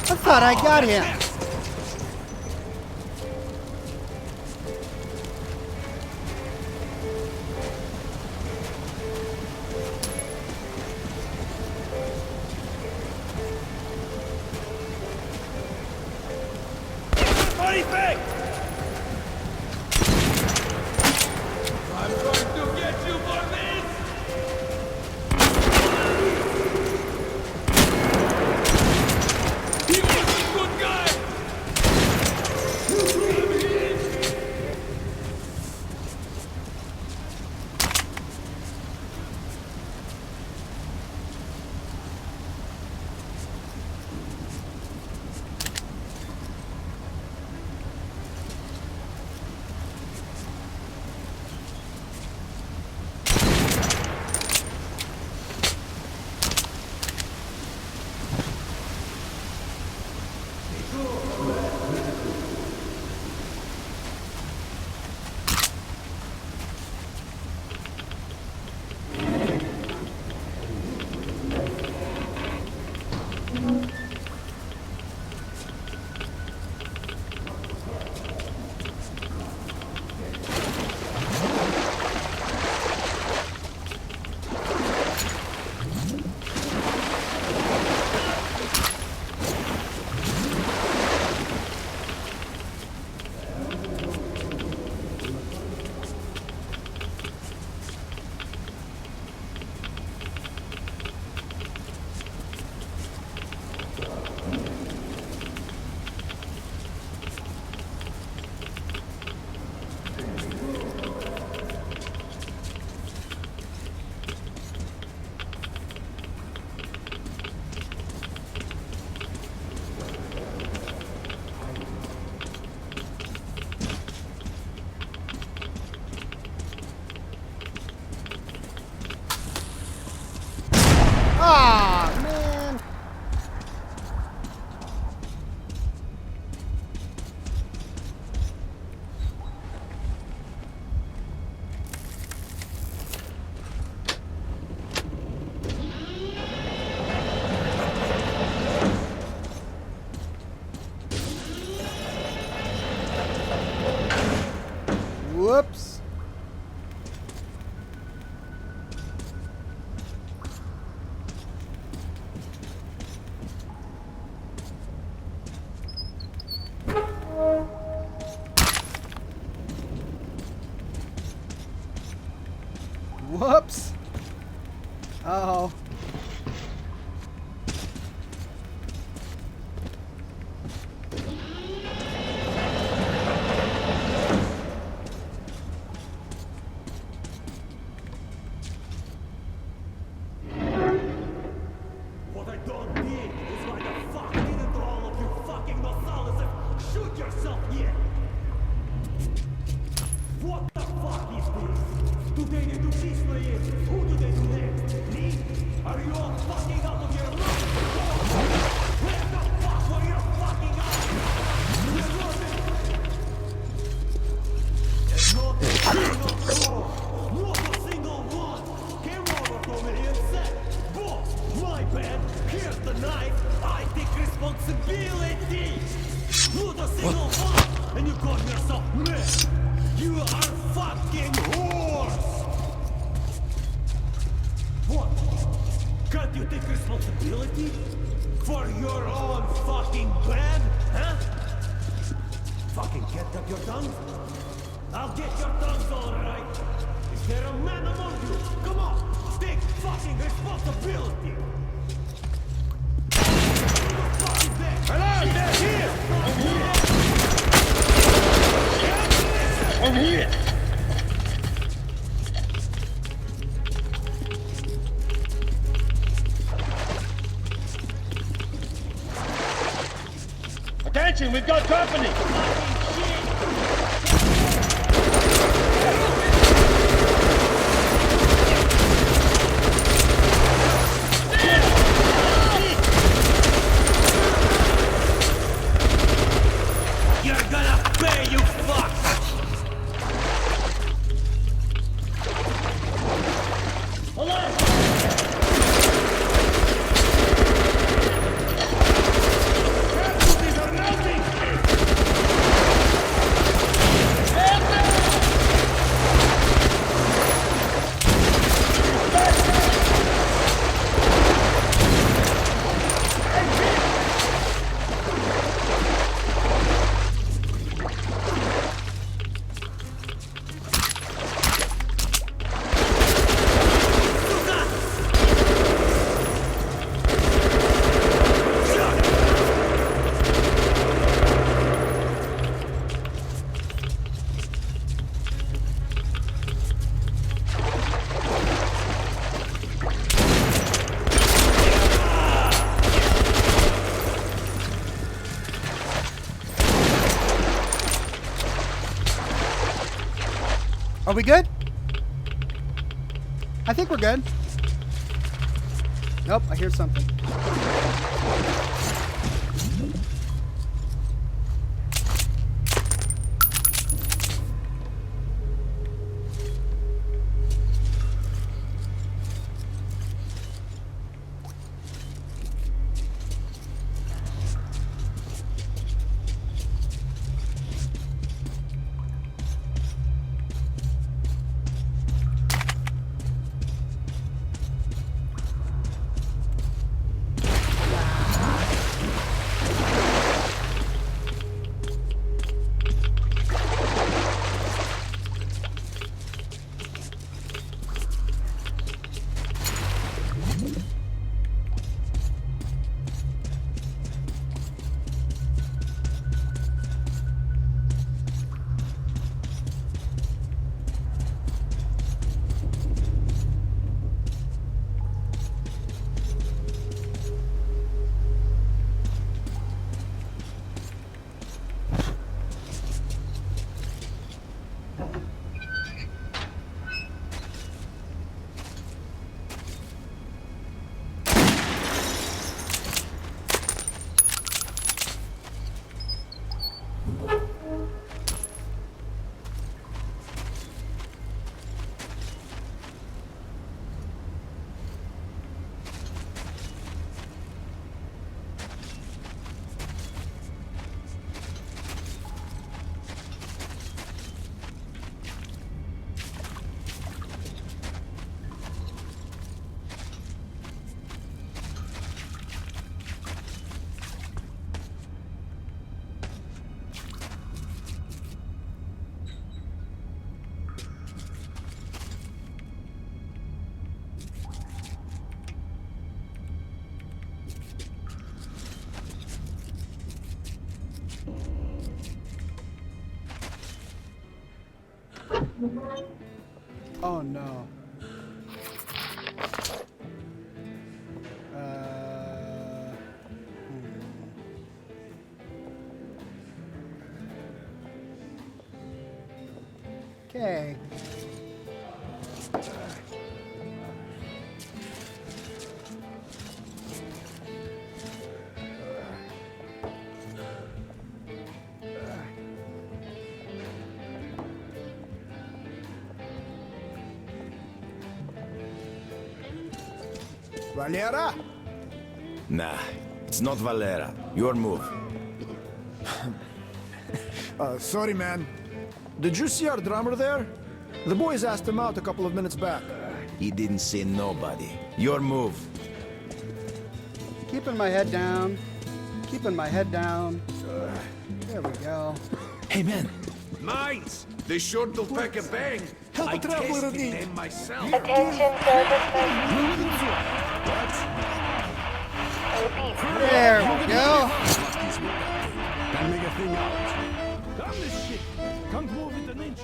I thought I got him. Funny thing! I'm going to get you for this! He was a good guy! Ah, man. Whoops. Whoops. Uh-oh. What I don't dig is why the fuck didn't all of you fucking Nosalises shoot yourself yet? What the fuck is this? Do they need to display it? Who do they do next? Me? Are you all fucking out of your mind? Where the fuck were you fucking out? There's not a single one came over from me and said, "Boss, my bad, here's the knife, I take responsibility." Not a single one, and you call yourself man. You are fucking whores! responsibility? For your own fucking bed, huh? Fucking get up your tongue? I'll get your tongues all right. Is there a man among you? Come on, take fucking responsibility. Alarm! They're here! I'm here! Attention, we've got company! You're gonna pay, you fuck! Alert! Casualties are melting! Are we good? I think we're good. Nope, I hear something. Oh no. Okay. Valera? Nah, it's not Valera. Your move. Sorry, man. Did you see our drummer there? The boys asked him out a couple of minutes back. He didn't see nobody. Your move. Keeping my head down. Keeping my head down. There we go. Hey, man. Mines! They sure do pack a bang. Help a traveler in need. Them myself. Attention service personnel. There we go. Can make a thing out. Come this shit. Can't move it an inch.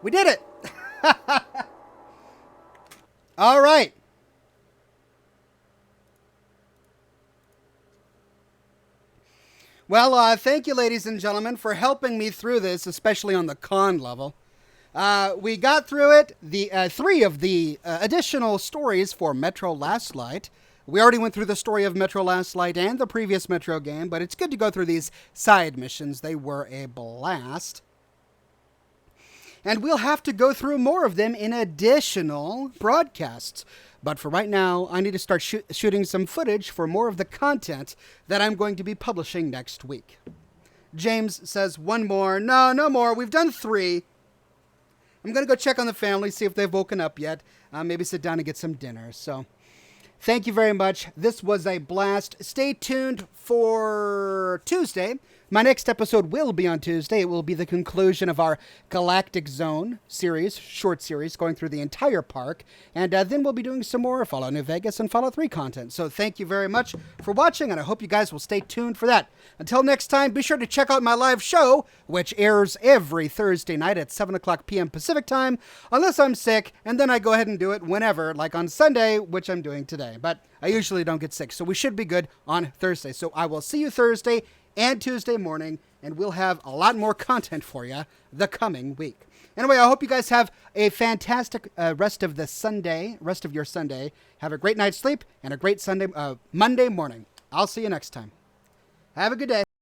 We did it. All right. Well, thank you, ladies and gentlemen, for helping me through this, especially on the con level. We got through it, the 3 of the additional stories for Metro Last Light. We already went through the story of Metro Last Light and the previous Metro game, but it's good to go through these side missions. They were a blast. And we'll have to go through more of them in additional broadcasts. But for right now, I need to start shooting some footage for more of the content that I'm going to be publishing next week. James says, 1 more. No, no more. We've done 3. I'm going to go check on the family, see if they've woken up yet. Maybe sit down and get some dinner. So, thank you very much. This was a blast. Stay tuned for Tuesday. My next episode will be on Tuesday. It will be the conclusion of our Galactic Zone series, short series, going through the entire park. And then we'll be doing some more Fallout New Vegas and Fallout 3 content. So thank you very much for watching, and I hope you guys will stay tuned for that. Until next time, be sure to check out my live show, which airs every Thursday night at 7 o'clock p.m. Pacific time, unless I'm sick, and then I go ahead and do it whenever, like on Sunday, which I'm doing today. But I usually don't get sick, so we should be good on Thursday. So I will see you Thursday and Tuesday morning, and we'll have a lot more content for you the coming week. Anyway, I hope you guys have a fantastic rest of your Sunday. Have a great night's sleep and a great Monday morning. I'll see you next time. Have a good day.